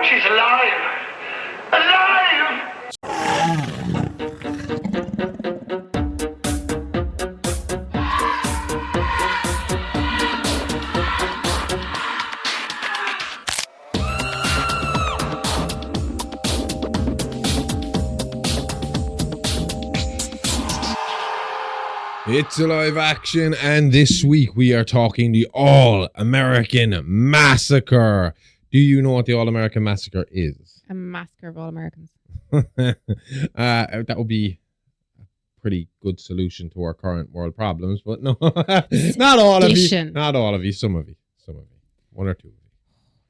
She's alive! Alive! It's a live action, and this week we are talking the All-American Massacre. Do you know what the All-American Massacre is? A massacre of all Americans. That would be a pretty good solution to our current world problems, but no, not all of you. Not all of you. Some of you. One or two of you.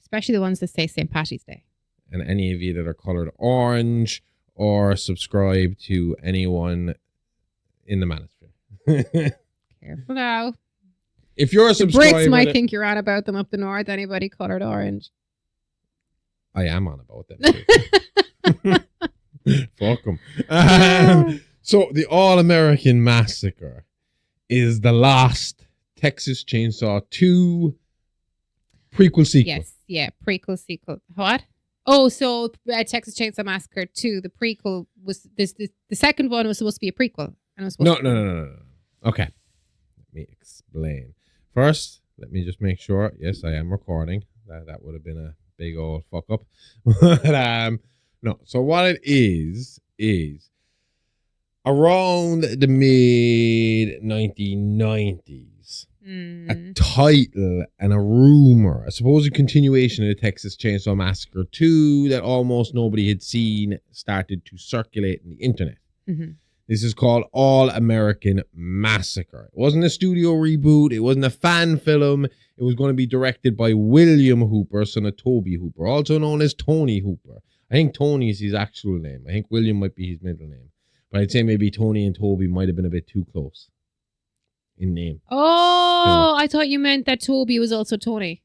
Especially the ones that say St. Patty's Day. And any of you that are colored orange or subscribe to anyone in the manosphere. Careful now. If you're a subscriber, Brits might think you're on about them up the north. Anybody colored orange? I am on about them. Fuck them. So the All-American Massacre is the last Texas Chainsaw 2 prequel sequel. Yes, yeah, prequel sequel. What? Oh, so Texas Chainsaw Massacre 2, the prequel was this. The second one was supposed to be a prequel. And it was No. Okay, let me explain. First, let me just make sure. Yes, I am recording. That would have been a big old fuck up. But, no. So what it is around the mid 1990s, a title and a rumor, a supposed continuation of the Texas Chainsaw Massacre 2 that almost nobody had seen started to circulate in the internet. Mm-hmm. This is called All-American Massacre. It wasn't a studio reboot. It wasn't a fan film. It was going to be directed by William Hooper, son of Toby Hooper, also known as Tony Hooper. I think Tony is his actual name. I think William might be his middle name. But I'd say maybe Tony and Toby might have been a bit too close in name. Oh, I thought you meant that Toby was also Tony.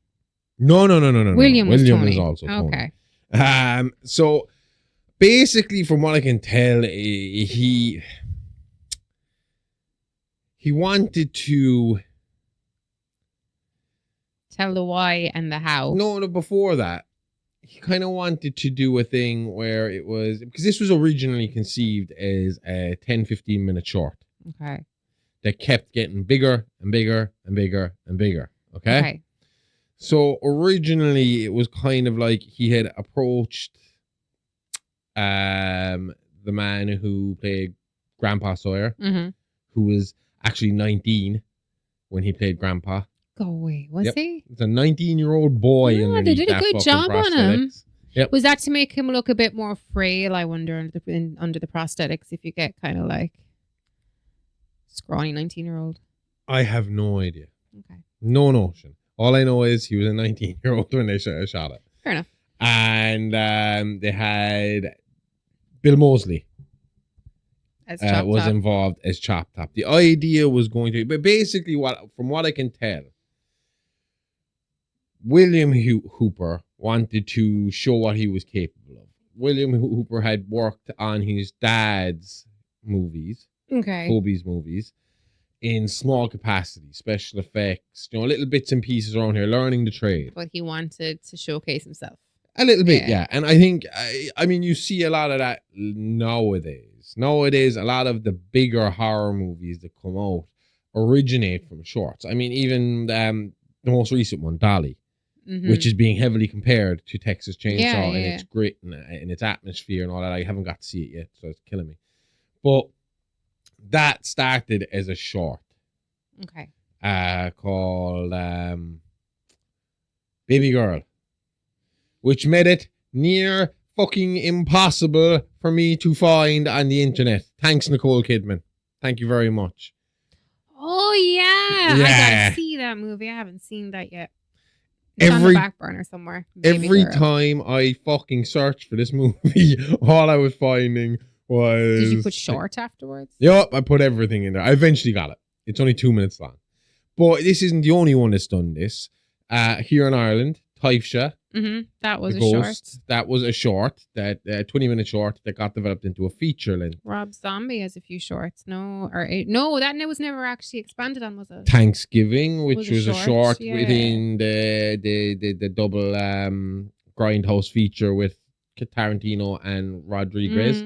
No. William was Tony. is also Tony. Okay. So basically, from what I can tell, he wanted to tell the why and the how. No, before that, he kind of wanted to do a thing where it was, because this was originally conceived as a 10-15 minute short. Okay. That kept getting bigger and bigger and bigger and bigger. Okay. So originally, it was kind of like he had approached the man who played Grandpa Sawyer, who was actually 19 when he played Grandpa. Go away. Was he? It's a 19-year-old boy. Yeah, they did a good job on him. Yep. Was that to make him look a bit more frail, I wonder, under the prosthetics, if you get kind of like scrawny 19-year-old? I have no idea. Okay. No notion. All I know is he was a 19-year-old when they shot it. Fair enough. And they had Bill Moseley was involved as Chop Top. The idea was going to be, but basically, from what I can tell, William Hooper wanted to show what he was capable of. William Hooper had worked on his dad's movies, Toby's movies, in small capacity, special effects, little bits and pieces around here, learning the trade. But he wanted to showcase himself. A little bit, yeah. And I think, I mean, you see a lot of that nowadays. Nowadays, a lot of the bigger horror movies that come out originate from shorts. I mean, even the most recent one, Dolly, which is being heavily compared to Texas Chainsaw and its grit and its atmosphere and all that. I haven't got to see it yet, so it's killing me. But that started as a short. Okay. Called Baby Girl, which made it near fucking impossible for me to find on the internet. Thanks, Nicole Kidman. Thank you very much. Oh, yeah. I gotta see that movie. I haven't seen that yet. It's on the back burner somewhere. Every time I fucking searched for this movie, all I was finding was... Did you put short afterwards? Yep, I put everything in there. I eventually got it. It's only 2 minutes long. But this isn't the only one that's done this. Here in Ireland, Taifsha. That was a Ghost, short. That was a short, that 20-minute short that got developed into a feature length. Rob Zombie has a few shorts. That was never actually expanded on, was it? Thanksgiving, which was a short within the double grindhouse feature with Tarantino and Rodriguez.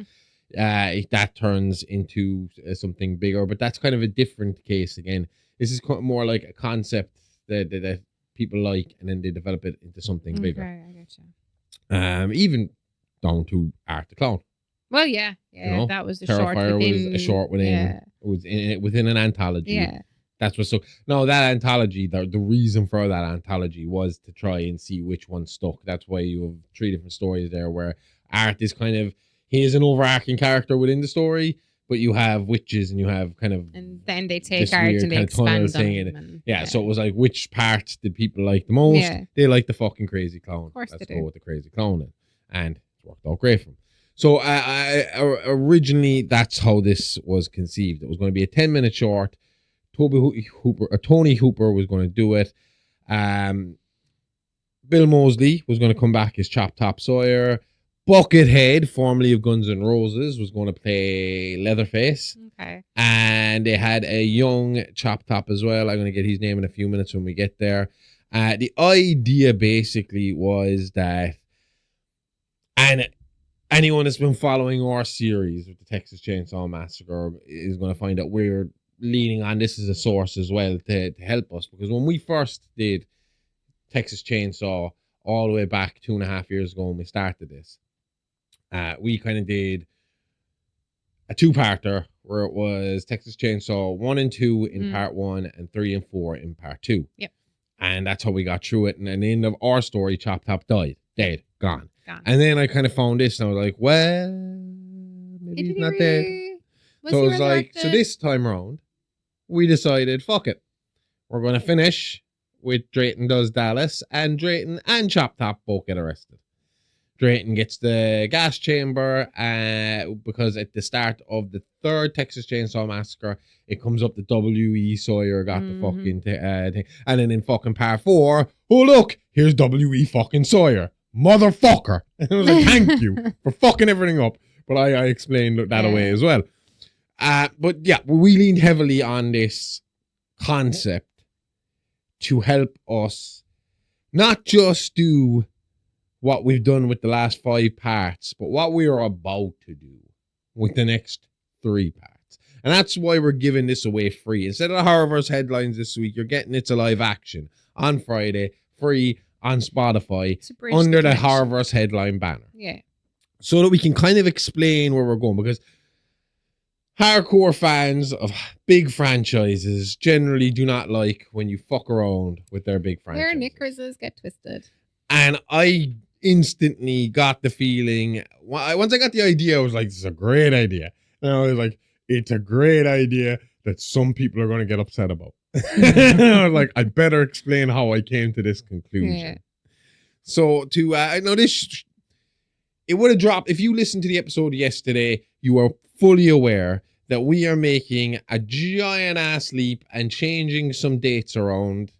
That turns into something bigger, but that's kind of a different case again. This is more like a concept that people like, and then they develop it into something bigger. I gotcha. Even down to Art the Clown. Well, yeah, that was a short Terrifier within. was a short within. It was within an anthology. Yeah. That's what's so. No, that anthology. The reason for that anthology was to try and see which one stuck. That's why you have 3 different stories there, where Art is kind of, he is an overarching character within the story, but you have witches and you have kind of, and then they take Art and they expand on him. So it was like, which part did people like the most? Yeah. They like the fucking crazy clown. Of course Let's they go do. with the crazy clown then. And it's worked out great for him. So originally, that's how this was conceived. It was going to be a 10-minute short. Tony Hooper was going to do it. Bill Moseley was going to come back as Chop Top Sawyer. Buckethead, formerly of Guns N' Roses, was going to play Leatherface. Okay. And they had a young Chop Top as well. I'm going to get his name in a few minutes when we get there. The idea basically was that, and anyone that's been following our series with the Texas Chainsaw Massacre is going to find that we're leaning on this as a source as well to help us. Because when we first did Texas Chainsaw all the way back 2.5 years ago when we started this, we kind of did a 2-parter where it was Texas Chainsaw 1 and 2 in part 1 and 3 and 4 in part 2. Yep. And that's how we got through it. And at the end of our story, Chop Top died. Dead. Gone. And then I kind of found this and I was like, well, maybe he's not dead. So I was like, so this time around, we decided, fuck it. We're going to finish with Drayton Does Dallas, and Drayton and Chop Top both get arrested. Drayton gets the gas chamber because at the start of the 3rd Texas Chainsaw Massacre, it comes up that W.E. Sawyer got the fucking thing. And then in fucking part 4, oh look, here's W.E. fucking Sawyer. Motherfucker. And I was like, thank you for fucking everything up. But I explained that away as well. But yeah, we leaned heavily on this concept to help us not just do what we've done with the last 5 parts, but what we are about to do with the next 3 parts. And that's why we're giving this away free. Instead of the Horrorverse Headlines this week, you're getting It's a Live Action on Friday, free on Spotify, under the Horrorverse Headline banner. Yeah. So that we can kind of explain where we're going, because hardcore fans of big franchises generally do not like when you fuck around with their big franchises. Their knickers get twisted. And I instantly got the feeling, once I got the idea, I was like, this is a great idea. And I was like, it's a great idea that some people are going to get upset about. I was like, I better explain how I came to this conclusion. Yeah. So it would have dropped, if you listened to the episode yesterday, you are fully aware that we are making a giant ass leap and changing some dates around,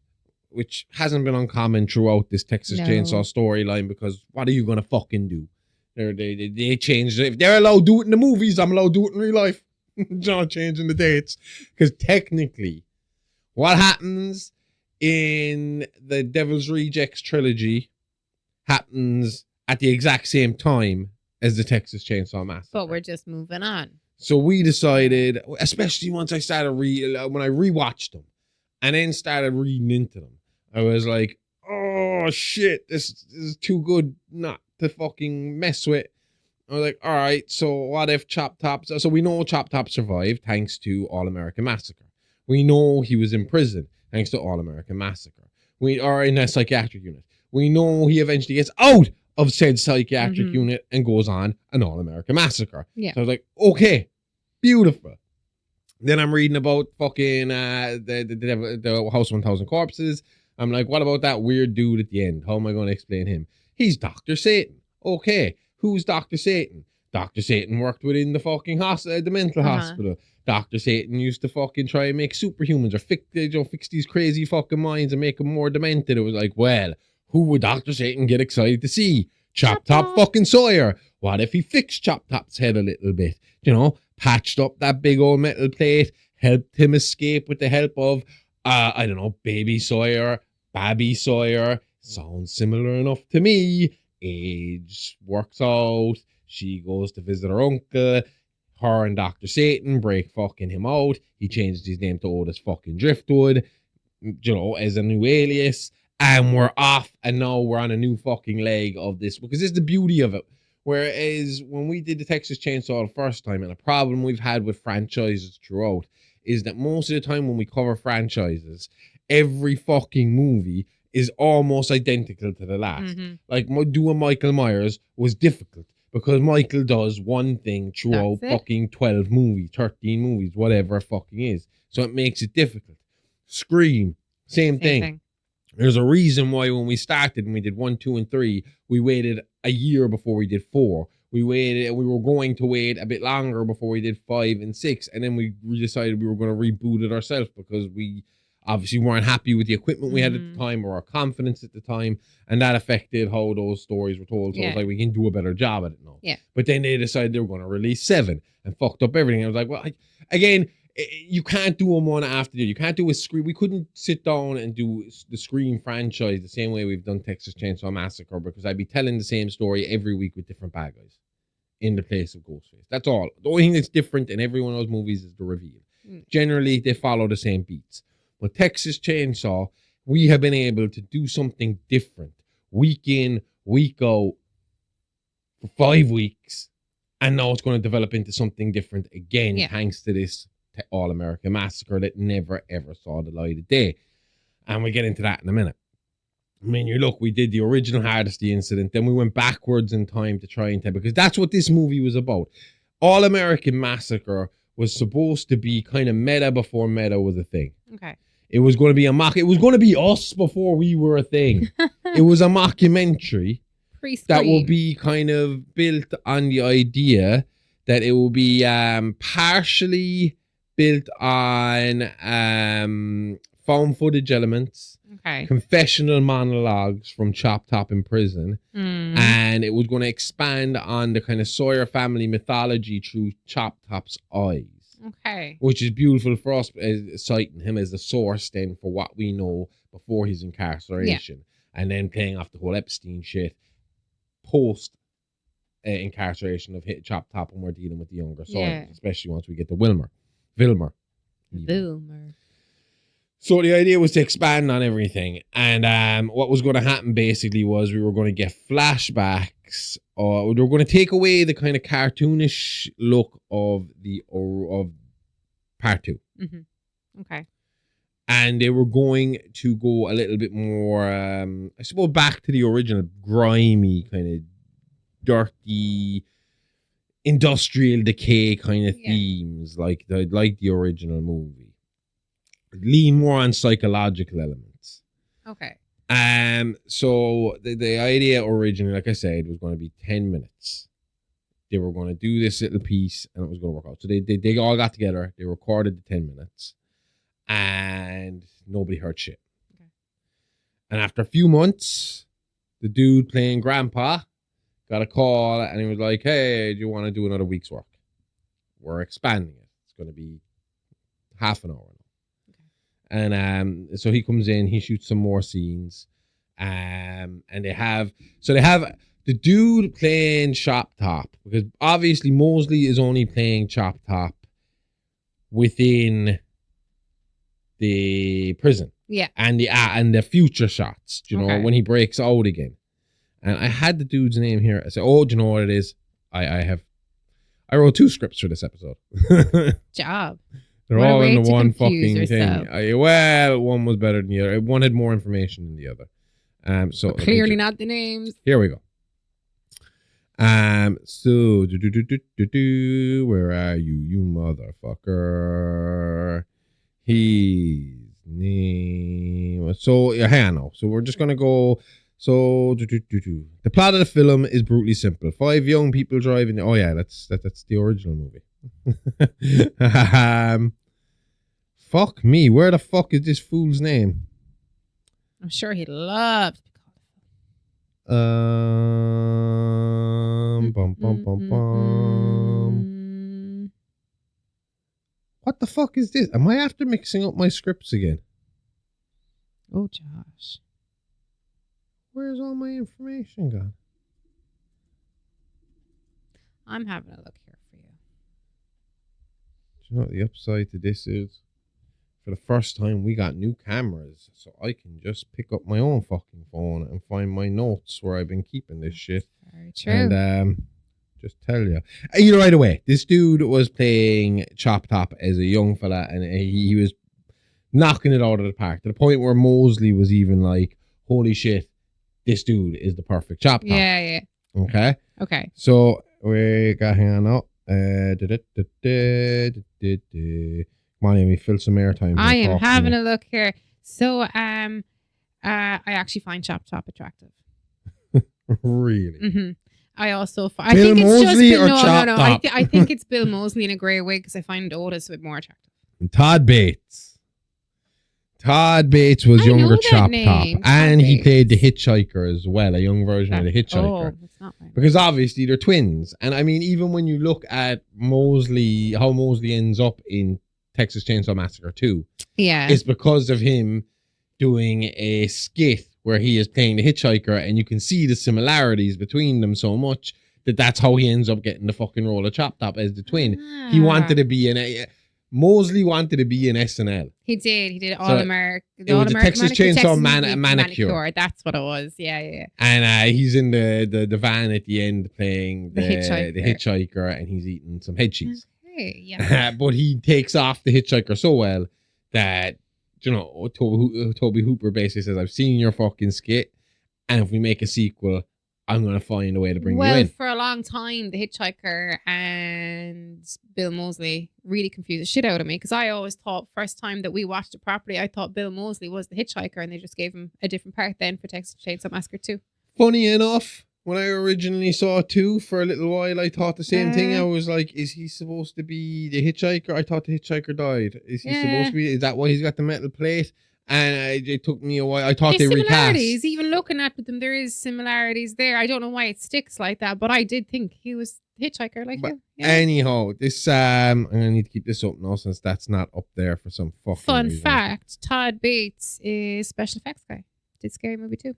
which hasn't been uncommon throughout this Texas Chainsaw storyline, because what are you going to fucking do? They changed it. If they're allowed to do it in the movies, I'm allowed to do it in real life. Not changing the dates. Because technically, what happens in the Devil's Rejects trilogy happens at the exact same time as the Texas Chainsaw Massacre. But we're just moving on. So we decided, especially once I started when I rewatched them and then started reading into them, I was like, oh shit, this is too good not to fucking mess with. I was like, all right, so what if Chop Top... So we know Chop Top survived thanks to All-American Massacre. We know he was in prison thanks to All-American Massacre. We are in a psychiatric unit. We know he eventually gets out of said psychiatric unit and goes on an All-American Massacre. Yeah. So I was like, okay, beautiful. Then I'm reading about fucking the House 1000 Corpses. I'm like, what about that weird dude at the end? How am I going to explain him? He's Dr. Satan. Okay, who's Dr. Satan? Dr. Satan worked within the fucking the mental hospital. Dr. Satan used to fucking try and make superhumans or fix these crazy fucking minds and make them more demented. It was like, well, who would Dr. Satan get excited to see? Chop Top fucking Sawyer. What if he fixed Chop Top's head a little bit? You know, patched up that big old metal plate, helped him escape with the help of, I don't know, Baby Sawyer, Babby Sawyer. Sounds similar enough to me. age works out. She goes to visit her uncle. Her and Dr. Satan break fucking him out. He changes his name to Otis fucking Driftwood, as a new alias. And we're off. And now we're on a new fucking leg of this. Because this is the beauty of it. Whereas when we did the Texas Chainsaw the first time, and a problem we've had with franchises throughout, is that most of the time when we cover franchises, every fucking movie is almost identical to the last. Like doing Michael Myers was difficult because Michael does one thing throughout fucking 12 movies, 13 movies, whatever it fucking is. So it makes it difficult. Scream, same thing. There's a reason why when we started and we did 1, 2, and 3, we waited a year before we did 4. We were going to wait a bit longer before we did 5 and 6. And then we decided we were going to reboot it ourselves because we obviously weren't happy with the equipment we had at the time or our confidence at the time. And that affected how those stories were told. So I was like, we can do a better job at it now. Yeah. But then they decided they were going to release 7 and fucked up everything. I was like, well, again, you can't do them one after the other. You can't do a Scream. We couldn't sit down and do the Scream franchise the same way we've done Texas Chainsaw Massacre because I'd be telling the same story every week with different bad guys in the place of Ghostface. That's all. The only thing that's different in every one of those movies is the reveal. Generally, they follow the same beats. But Texas Chainsaw, we have been able to do something different week in, week out for 5 weeks. And now it's going to develop into something different again, thanks to this All-American Massacre that never, ever saw the light of day. And we'll get into that in a minute. I mean, we did the original Hardesty incident, then we went backwards in time to try and tell, because that's what this movie was about. All-American Massacre was supposed to be kind of meta before meta was a thing. Okay. It was going to be a mock. It was going to be us before we were a thing. It was a mockumentary that will be kind of built on the idea that it will be partially built on found footage elements, confessional monologues from Chop Top in prison, and it was going to expand on the kind of Sawyer family mythology through Chop Top's eyes. Okay. Which is beautiful for us, citing him as the source then for what we know before his incarceration. And then playing off the whole Epstein shit post incarceration of Chop Top when we're dealing with the younger Sawyers, especially once we get to Vilmer. So the idea was to expand on everything. And what was going to happen basically was we were going to get flashbacks, or we were going to take away the kind of cartoonish look of part 2. Okay. And they were going to go a little bit more, I suppose, back to the original grimy, kind of dirty, industrial decay kind of themes, like the original movie. Lean more on psychological elements. Okay. So the idea originally, like I said, was going to be 10 minutes. They were going to do this little piece and it was going to work out. So they all got together. They recorded the 10 minutes and nobody heard shit. Okay. And after a few months, the dude playing Grandpa got a call and he was like, hey, do you want to do another week's work? We're expanding it. It's going to be half an hour. And so he comes in, he shoots some more scenes, and they have the dude playing Chop Top, because obviously Mosley is only playing Chop Top within the prison, and the future shots, when he breaks out again. And I had the dude's name here. I said, oh, do you know what it is? I wrote 2 scripts for this episode. Job. They're all in the one fucking thing. Well, one was better than the other. One had more information than the other. So but clearly not the names. Here we go. So where are you, you motherfucker? His name. So hang on now. So we're just gonna go. So the plot of the film is brutally simple. 5 young people driving. Oh yeah, that's the original movie. Fuck me. Where the fuck is this fool's name? I'm sure he loves to be called. What the fuck is this? Am I after mixing up my scripts again? Oh, Josh. Where's all my information gone? I'm having a look here for you. Do you know what the upside to this is? For the first time, we got new cameras, so I can just pick up my own fucking phone and find my notes where I've been keeping this shit. Very true. And just tell you. Right away, this dude was playing Chop Top as a young fella, and he was knocking it out of the park to the point where Mosley was even like, holy shit, this dude is the perfect Chop Top. Yeah. Okay. So we got, hang on now. Come on, Amy, fill some airtime. I am having a look here. So I actually find Chop Top attractive. Really? Mm-hmm. I also I think it's Mosley just no. I think it's Bill Mosley in a grey wig because I find Otis a bit more attractive. And Todd Bates. Todd Bates was younger Chop Top, and he played the Hitchhiker as well, a young version of the Hitchhiker. Oh, that's not right. Because obviously they're twins, and I mean, even when you look at Mosley, how Mosley ends up in Texas Chainsaw Massacre 2, it's because of him doing a skit where he is playing the Hitchhiker, and you can see the similarities between them so much that's how he ends up getting the fucking role of Chop Top as the twin. He wanted to be Mosley wanted to be in SNL. He did All American. It was a Texas Chainsaw Manicure. That's what it was. Yeah. And he's in the van at the end playing the hitchhiker, and he's eating some head cheese. Okay, yeah. But he takes off the Hitchhiker so well that, Toby Hooper basically says, I've seen your fucking skit, and if we make a sequel, I'm going to find a way to bring you in. Well, for a long time, the Hitchhiker and Bill Mosley really confused the shit out of me, because I always thought, first time that we watched it properly, I thought Bill Mosley was the Hitchhiker, and they just gave him a different part then for Texas Chainsaw Massacre 2. Funny enough, when I originally saw 2 for a little while, I thought the same thing. I was like, is he supposed to be the Hitchhiker? I thought the Hitchhiker died. Is he supposed to be? Is that why he's got the metal plate? And it took me a while. I thought they recast. Similarities. Even looking at them, there is similarities there. I don't know why it sticks like that, but I did think he was Hitchhiker like you. Yeah. Anyhow, this I'm gonna need to keep this up now since that's not up there for some fucking fun reason. Fact: Todd Bates is special effects guy. Did Scary Movie 2.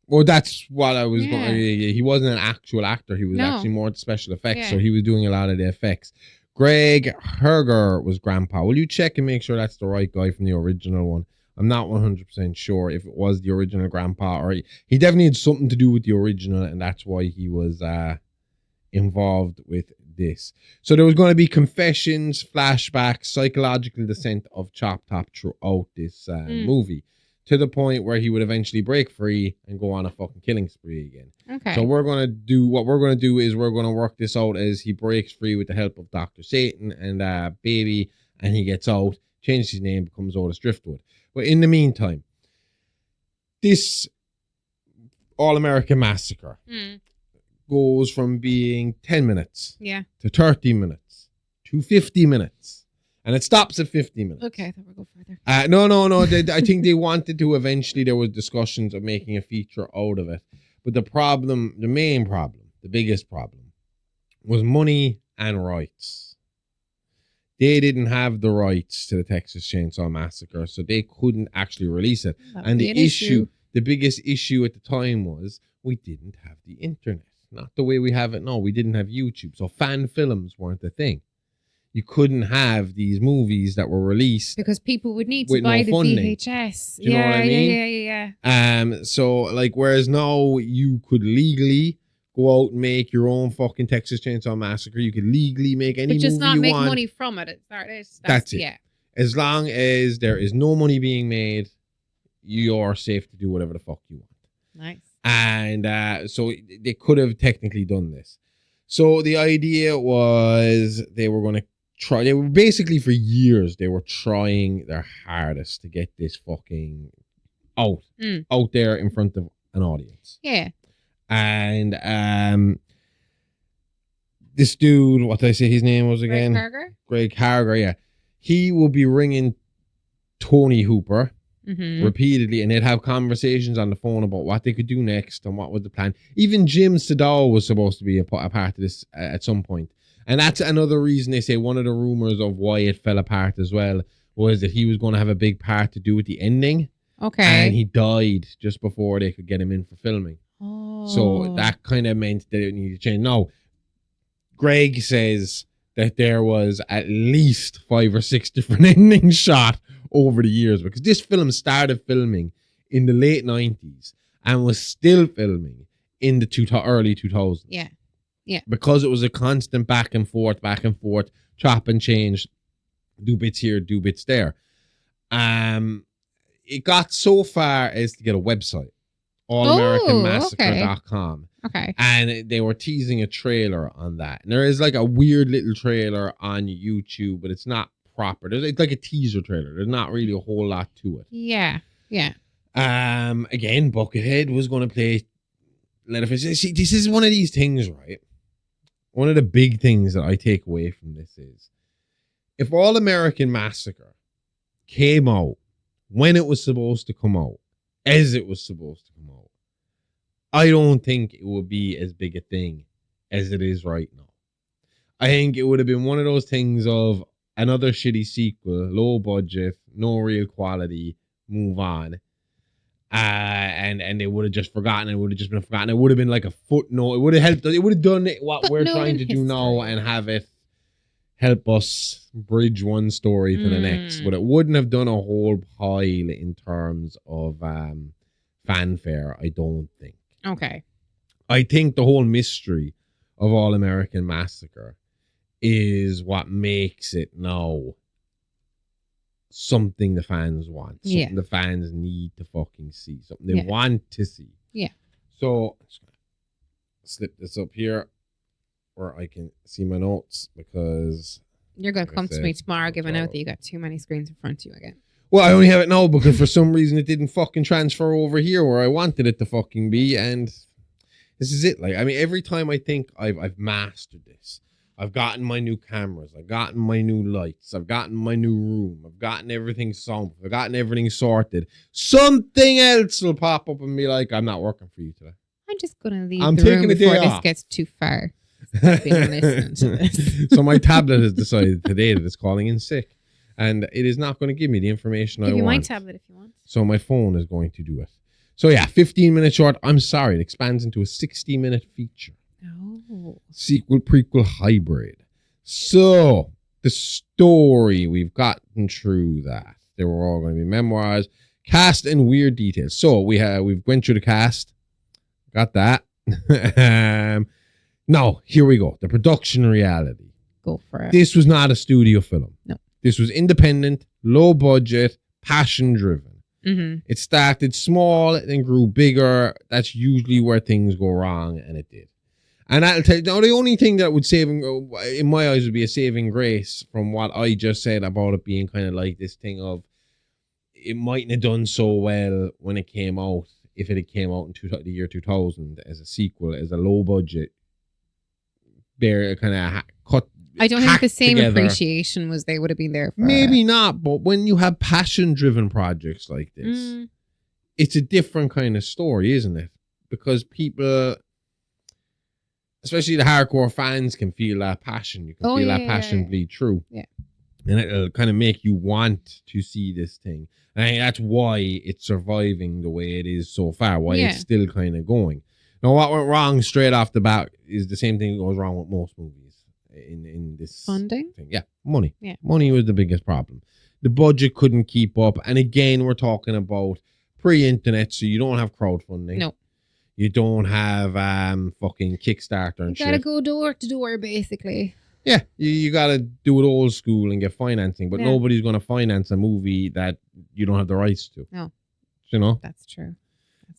Well, that's what I was going. He wasn't an actual actor. He was actually more special effects, so he was doing a lot of the effects. Greg Herger was Grandpa. Will you check and make sure that's the right guy from the original one? I'm not 100% sure if it was the original Grandpa, or he definitely had something to do with the original, and that's why he was involved with this. So there was going to be confessions, flashbacks, psychological descent of Chop Top throughout this movie, to the point where he would eventually break free and go on a fucking killing spree again. Okay. So we're going to do work this out as he breaks free with the help of Dr. Satan and Baby, and he gets out, changes his name, becomes Otis Driftwood. But in the meantime, this All-American Massacre goes from being 10 minutes to 30 minutes to 50 minutes. And it stops at 50 minutes. Okay, I thought we'll go further. No. I think they wanted to eventually, there was discussions of making a feature out of it. But the biggest problem was money and rights. They didn't have the rights to the Texas Chainsaw Massacre, so they couldn't actually release it. And the biggest issue at the time was we didn't have the internet. Not the way we have it now. We didn't have YouTube. So fan films weren't a thing. You couldn't have these movies that were released because people would need to buy the VHS. Do you know what I mean? Yeah. So like, whereas now you could legally go out and make your own fucking Texas Chainsaw Massacre. You could legally make any movie you want. But just not make money from it. That's it. Yeah. As long as there is no money being made, you are safe to do whatever the fuck you want. Nice. And so they could have technically done this. So the idea was they were going to try. They were basically, for years, they were trying their hardest to get this fucking out there in front of an audience. Yeah. And this dude, what did I say his name was again? Greg Harger, yeah. He will be ringing Tony Hooper repeatedly, and they'd have conversations on the phone about what they could do next and what was the plan. Even Jim Sedal was supposed to be a part of this at some point. And that's another reason they say one of the rumors of why it fell apart as well was that he was going to have a big part to do with the ending. Okay. And he died just before they could get him in for filming. Oh. So that kind of meant that it needed to change. Now, Greg says that there was at least 5 or 6 different endings shot over the years, because this film started filming in the late 90s and was still filming in the early 2000s. Yeah. Because it was a constant back and forth, chop and change, do bits here, do bits there. It got so far as to get a website, allamericanmassacre.com. Okay. And they were teasing a trailer on that. And there is like a weird little trailer on YouTube, but it's not proper. It's like a teaser trailer. There's not really a whole lot to it. Yeah. Again, Buckethead was going to play Leatherface. See, this is one of these things, right? One of the big things that I take away from this is, if All American Massacre came out when it was supposed to come out, as it was supposed to come out, I don't think it would be as big a thing as it is right now. I think it would have been one of those things of another shitty sequel, low budget, no real quality, move on. And they would have just forgotten. It would have just been forgotten. It would have been like a footnote. It would have helped. It would have done what we're trying to do now and have it help us bridge one story to the next. But it wouldn't have done a whole pile in terms of fanfare, I don't think. Okay. I think the whole mystery of All American Massacre is what makes it now something the fans want, something the fans need to fucking see, something they want to see. Yeah. So, I'm just gonna slip this up here where I can see my notes, because you're going to come to me tomorrow giving out that you got too many screens in front of you again. Well, I only have it now because for some reason it didn't fucking transfer over here where I wanted it to fucking be, and this is it. Like, I mean, every time I think I've mastered this, I've gotten my new cameras, I've gotten my new lights, I've gotten my new room, I've gotten everything sound, I've gotten everything sorted, something else will pop up and be like, I'm not working for you today. I'm just going to leave the room before this gets too far. Listening to this. So my tablet has decided today that it's calling in sick, and it is not going to give me the information I want. Give you my tablet if you want. So my phone is going to do it. So yeah, 15-minute short. I'm sorry, it expands into a 60-minute feature. Oh. Sequel, prequel, hybrid. So the story, we've gotten through that. They were all going to be memoirs, cast, and weird details. So we've went through the cast. Got that. Now, here we go. The production reality. Go for it. This was not a studio film. No. This was independent, low budget, passion driven. Mm-hmm. It started small, then grew bigger. That's usually where things go wrong, and it did. And I'll tell you, now the only thing that would in my eyes, would be a saving grace from what I just said about it being kind of like this thing of, it mightn't have done so well when it came out, if it had came out in the year 2000 as a sequel, as a low budget, they're kind of cut. I don't think the same together. Appreciation was they would have been there for Maybe not, but when you have passion-driven projects like this, it's a different kind of story, isn't it? Because people, especially the hardcore fans, can feel that passion. You can feel that passion bleed through. Yeah. And it'll kind of make you want to see this thing. And I think that's why it's surviving the way it is so far, why it's still kind of going. Now, what went wrong straight off the bat is the same thing that goes wrong with most movies in this funding thing. Yeah, money. Yeah. Money was the biggest problem. The budget couldn't keep up. And again, we're talking about pre-internet, so you don't have crowdfunding. No. You don't have fucking Kickstarter and shit. You gotta go door to door, basically. Yeah, you got to do it old school and get financing, but nobody's going to finance a movie that you don't have the rights to. No. You know? That's true.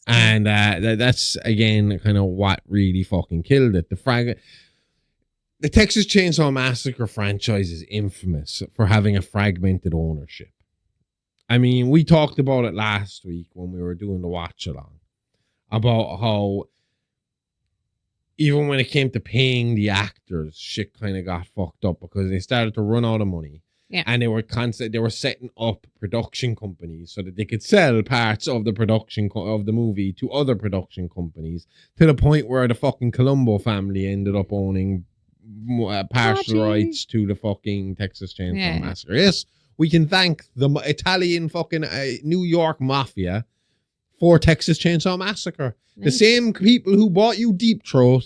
And that's, again, kind of what really fucking killed it. The Texas Chainsaw Massacre franchise is infamous for having a fragmented ownership. I mean, we talked about it last week when we were doing the watch-along, about how even when it came to paying the actors, shit kind of got fucked up because they started to run out of money. Yeah. And they were setting up production companies so that they could sell parts of the production of the movie to other production companies, to the point where the fucking Colombo family ended up owning partial rights to the fucking Texas Chainsaw Massacre. Yes, we can thank the Italian fucking New York mafia for Texas Chainsaw Massacre. The same people who bought you Deep Throat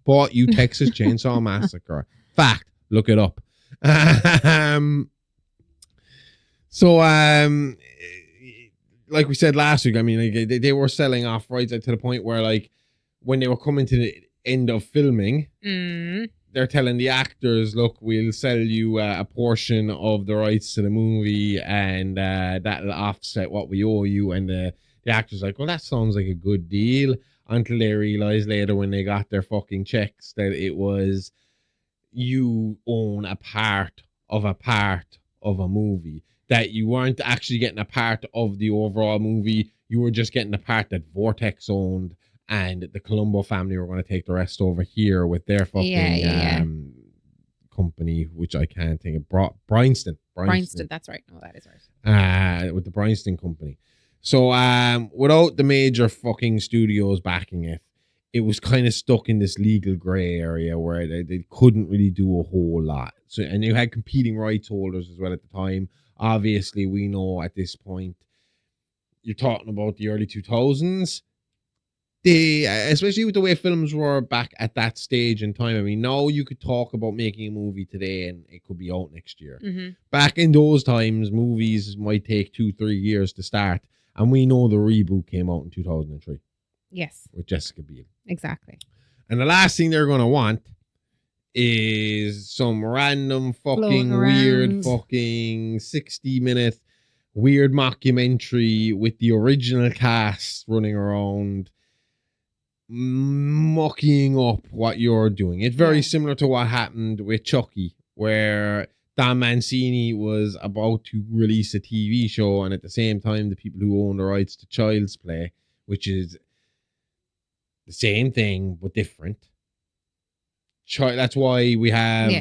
bought you Texas Chainsaw Massacre. Fact. Look it up. Like we said last week, I mean, like, they were selling off rights to the point where, like, when they were coming to the end of filming, they're telling the actors, look, we'll sell you a portion of the rights to the movie, and that'll offset what we owe you. And the actors like, well, that sounds like a good deal, until they realized later when they got their fucking checks that it was, you own a part of a movie, that you weren't actually getting a part of the overall movie. You were just getting the part that Vortex owned, and the Colombo family were going to take the rest over here with their fucking company, which I can't think of. Bryanston. That's right. No, that is right. With the Bryanston company. So without the major fucking studios backing it, it was kind of stuck in this legal gray area where they couldn't really do a whole lot. So, and you had competing rights holders as well at the time. Obviously, we know at this point, you're talking about the early 2000s. Especially with the way films were back at that stage in time. I mean, now you could talk about making a movie today and it could be out next year. Back in those times, movies might take 2-3 years to start. And we know the reboot came out in 2003. Yes. With Jessica Biel. Exactly. And the last thing they're going to want is some random fucking weird fucking 60-minute weird mockumentary with the original cast running around mucking up what you're doing. It's very similar to what happened with Chucky, where Don Mancini was about to release a TV show, and at the same time, the people who own the rights to Child's Play, which is the same thing but different. That's why we have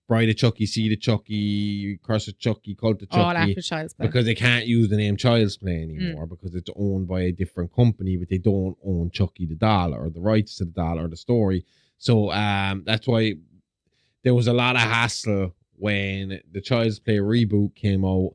Bride of Chucky, Seed of Chucky, Curse of Chucky, Cult of Chucky. All after Child's Play. Because they can't use the name Child's Play anymore because it's owned by a different company, but they don't own Chucky the doll or the rights to the doll or the story. So that's why there was a lot of hassle when the Child's Play reboot came out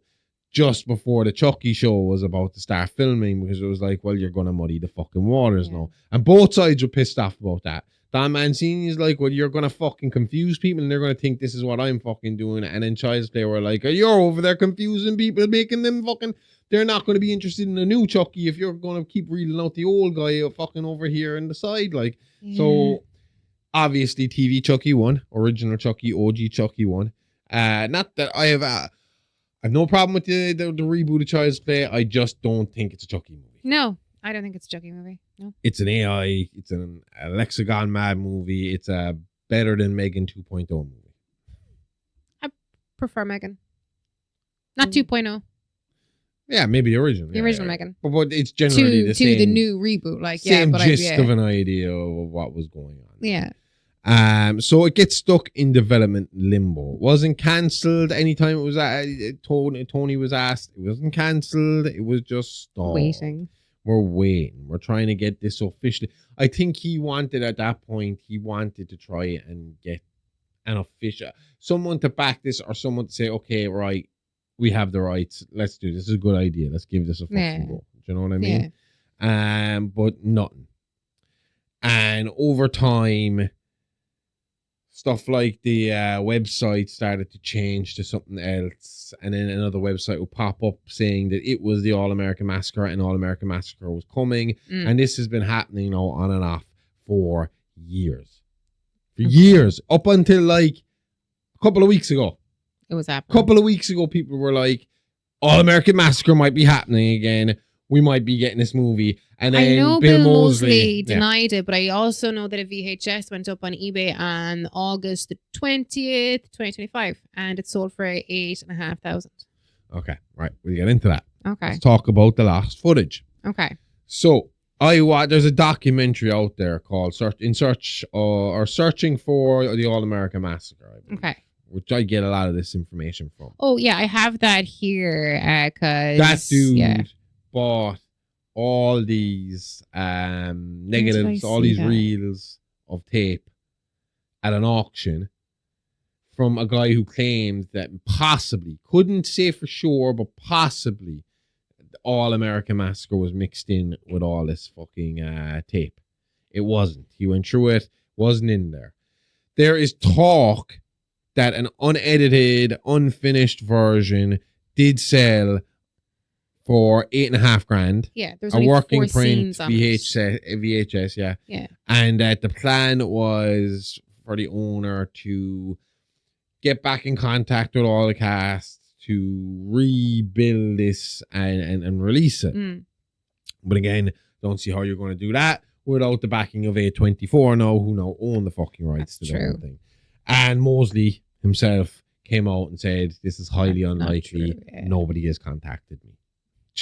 just before the Chucky show was about to start filming, because it was like, well, you're going to muddy the fucking waters now. And both sides were pissed off about that. Don Mancini is like, well, you're going to fucking confuse people and they're going to think this is what I'm fucking doing. And then Child's Play were like, you're over there confusing people, making them fucking, they're not going to be interested in the new Chucky if you're going to keep reeling out the old guy fucking over here in the side. Like, so obviously TV Chucky won, original Chucky, OG Chucky won. Not that I have no problem with the reboot of Child's Play. I just don't think it's a Chucky movie. No, I don't think it's a Chucky movie. No. It's an AI. It's an Alexa Gone Mad movie. It's a better than Megan 2.0 movie. I prefer Megan. Not 2.0. Yeah, maybe the original. The original Megan. But it's generally the same. To the new reboot. Like, same gist of an idea of what was going on. Yeah. So it gets stuck in development limbo. It wasn't cancelled anytime it was Tony was asked. It wasn't cancelled. It was just stalled. Waiting. We're waiting. We're trying to get this officially. I think he wanted at that point, he wanted to try and get an official, someone to back this, or someone to say, okay, right, we have the rights. Let's do this. This is a good idea. Let's give this a fucking go. Do you know what I mean? Yeah. But nothing. And over time, stuff like the website started to change to something else, and then another website would pop up saying that it was the All-American Massacre and All-American Massacre was coming. And this has been happening now on and off for years. Years. Up until like a couple of weeks ago. It was happening. A couple of weeks ago, people were like, All-American Massacre might be happening again. We might be getting this movie. And then I know Bill Moseley denied it, but I also know that a VHS went up on eBay on August the 20th, 2025, and it sold for $8,500. Okay, right. We'll get into that. Okay. Let's talk about the lost footage. Okay. So, there's a documentary out there called Searching for the All-American Massacre. I believe, okay. Which I get a lot of this information from. Oh, yeah, I have that here, because... That dude bought all these negatives, all these reels of tape at an auction from a guy who claimed that possibly, couldn't say for sure, but possibly All-American Massacre was mixed in with all this fucking tape. It wasn't. He went through it wasn't in there. There is talk that an unedited, unfinished version did sell for $8,500. Yeah, there's A only working 4 print scenes on it. VHS, yeah. Yeah. And the plan was for the owner to get back in contact with all the cast to rebuild this and release it. But again, don't see how you're going to do that without the backing of A24 now, who now own the fucking rights That's to the whole true. thing. And Mosley himself came out and said, this is highly That's not unlikely. true, yeah. Nobody has contacted me.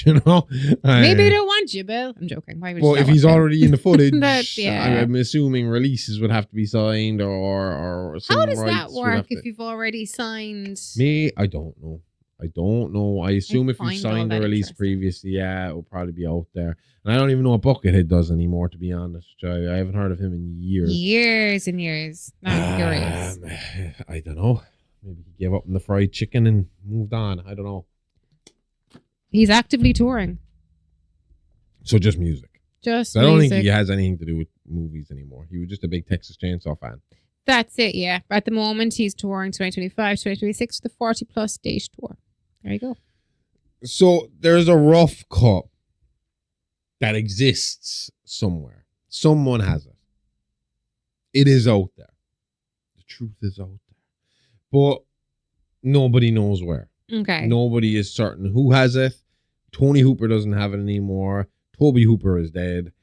You know? Maybe they don't want you, Bill. I'm joking. Why would Well, you if not he's want already in the footage, That's- yeah. I'm assuming releases would have to be signed or some How does rights that would work have to- if you've already signed? Me, I don't know. I assume if you find all signed a that release interesting. previously, yeah, it will probably be out there. And I don't even know what Buckethead does anymore, to be honest. I haven't heard of him in years. Years and years. Now I'm curious. I don't know. Maybe he gave up on the fried chicken and moved on. I don't know. He's actively touring. So just music. Just So I don't music. think he has anything to do with movies anymore. He was just a big Texas Chainsaw fan. That's it, yeah. At the moment, he's touring 2025, 2026 with a 40-plus date tour. There you go. So there's a rough cut that exists somewhere. Someone has it. It is out there. The truth is out there. But nobody knows where. Okay. Nobody is certain who has it. Tony Hooper doesn't have it anymore. Toby Hooper is dead.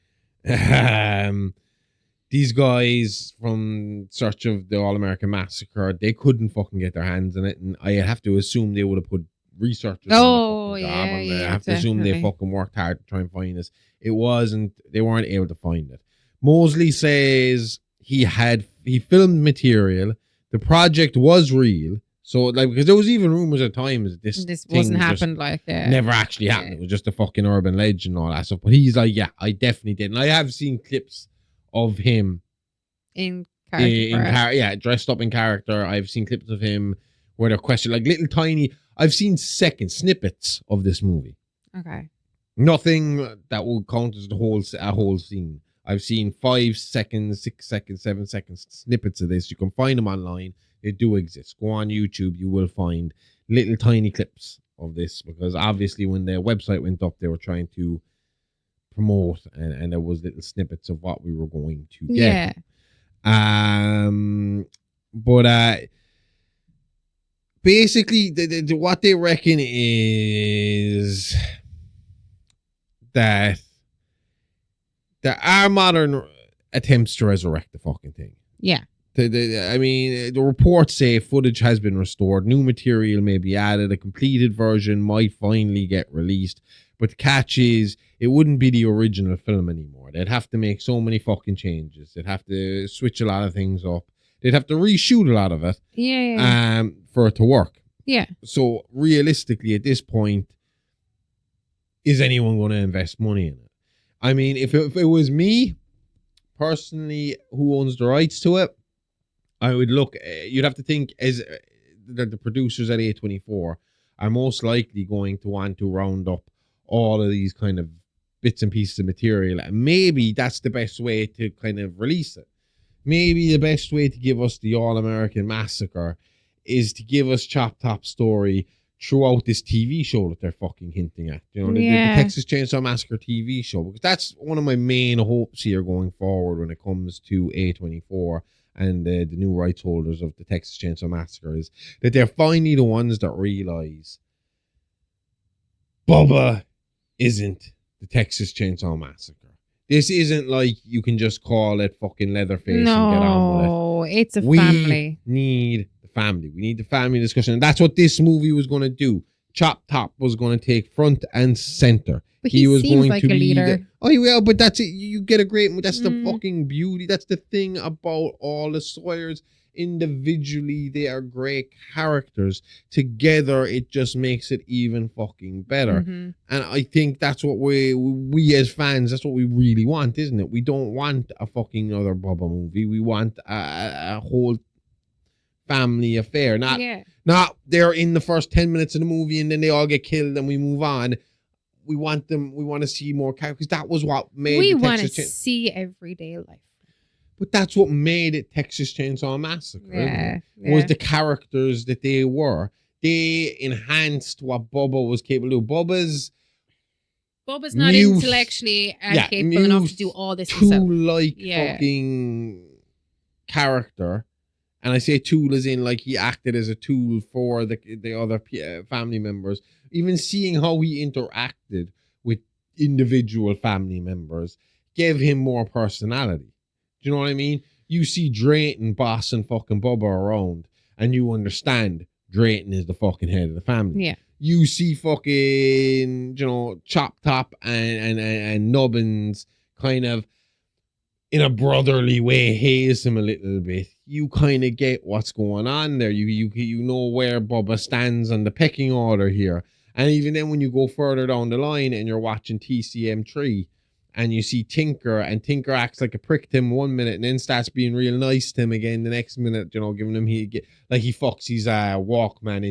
These guys from Search of the All-American Massacre, they couldn't fucking get their hands on it. And I have to assume they would have put researchers Oh, on the fucking job. yeah, And yeah, I have to assume they definitely. fucking worked hard to try and find this. They weren't able to find it. Mosley says he filmed material. The project was real. So, like, because there was even rumors at times that this This thing wasn't just happened like that. never actually happened. It was just a fucking urban legend and all that stuff. But he's like, yeah, I definitely did. And I have seen clips of him In character. dressed up in character. I've seen clips of him where they're questioned, like little tiny. I've seen snippets of this movie. Okay. Nothing that will count as a whole scene. I've seen 5 seconds, 6 seconds, 7 seconds snippets of this. You can find them online. They do exist. Go on YouTube. You will find little tiny clips of this because obviously when their website went up, they were trying to promote and there was little snippets of what we were going to get. Yeah. But basically, what they reckon is that there are modern attempts to resurrect the fucking thing. Yeah. The reports say footage has been restored, new material may be added, a completed version might finally get released. But the catch is, it wouldn't be the original film anymore. They'd have to make so many fucking changes. They'd have to switch a lot of things up. They'd have to reshoot a lot of it Yeah. for it to work. Yeah. So realistically, at this point, is anyone going to invest money in it? I mean, if it was me, personally, who owns the rights to it, I would look, you'd have to think as the producers at A24 are most likely going to want to round up all of these kind of bits and pieces of material. And maybe that's the best way to kind of release it. Maybe the best way to give us the All-American Massacre is to give us Chop Top Story throughout this TV show that they're fucking hinting at. You know, the Texas Chainsaw Massacre TV show. Because that's one of my main hopes here going forward when it comes to A24 and the new rights holders of the Texas Chainsaw Massacre is that they're finally the ones that realize Bubba isn't the Texas Chainsaw Massacre. This isn't like you can just call it fucking Leatherface and get on with it. No, it's a We family. need the family. We need the family discussion. And that's what this movie was going to do. Chop Top was going to take front and center. But he was seems going like to a be leader. but that's it. You get a great. That's the Mm. fucking beauty. That's the thing about all the Sawyers. Individually, they are great characters. Together, it just makes it even fucking better. Mhm. And I think that's what we as fans, that's what we really want, isn't it? We don't want a fucking other Bubba movie. We want a whole family affair. Not they're in the first 10 minutes of the movie and then they all get killed and we move on. We want to see more characters. That was what made We the want to Texas see everyday life. But that's what made it Texas Chainsaw Massacre. Yeah, Was the characters that they were. They enhanced what Bubba was capable of. Bubba's not intellectually capable enough to do all this himself. Tool-like fucking character. And I say tool as in like he acted as a tool for the other family members. Even seeing how he interacted with individual family members gave him more personality. Do you know what I mean? You see Drayton bossing fucking Bubba around and you understand Drayton is the fucking head of the family. Yeah. You see fucking, Chop Top and Nubbins kind of in a brotherly way haze him a little bit. You kind of get what's going on there. You know where Bubba stands on the pecking order here. And even then when you go further down the line and you're watching TCM3 and you see Tinker, and Tinker acts like a prick to him 1 minute and then starts being real nice to him again the next minute, giving him he fucks his Walkman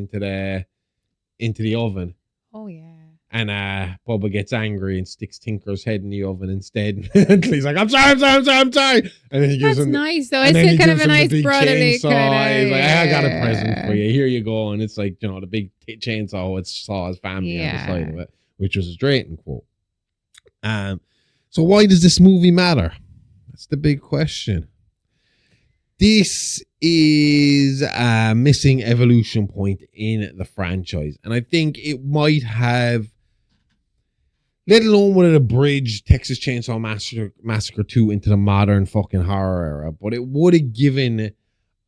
into the oven. Oh yeah. And Bubba gets angry and sticks Tinker's head in the oven instead. And he's like, I'm sorry. And then he gives him nice though. It's kind of a nice brotherly kind of. He's like, I got a present for you. Here you go. And it's like, the big chainsaw with Saw's family on the side of it, which was a Drayton quote. So why does this movie matter? That's the big question. This is a missing evolution point in the franchise. And I think it might have, let alone would it have bridged Texas Chainsaw Massacre 2 into the modern fucking horror era, but it would have given,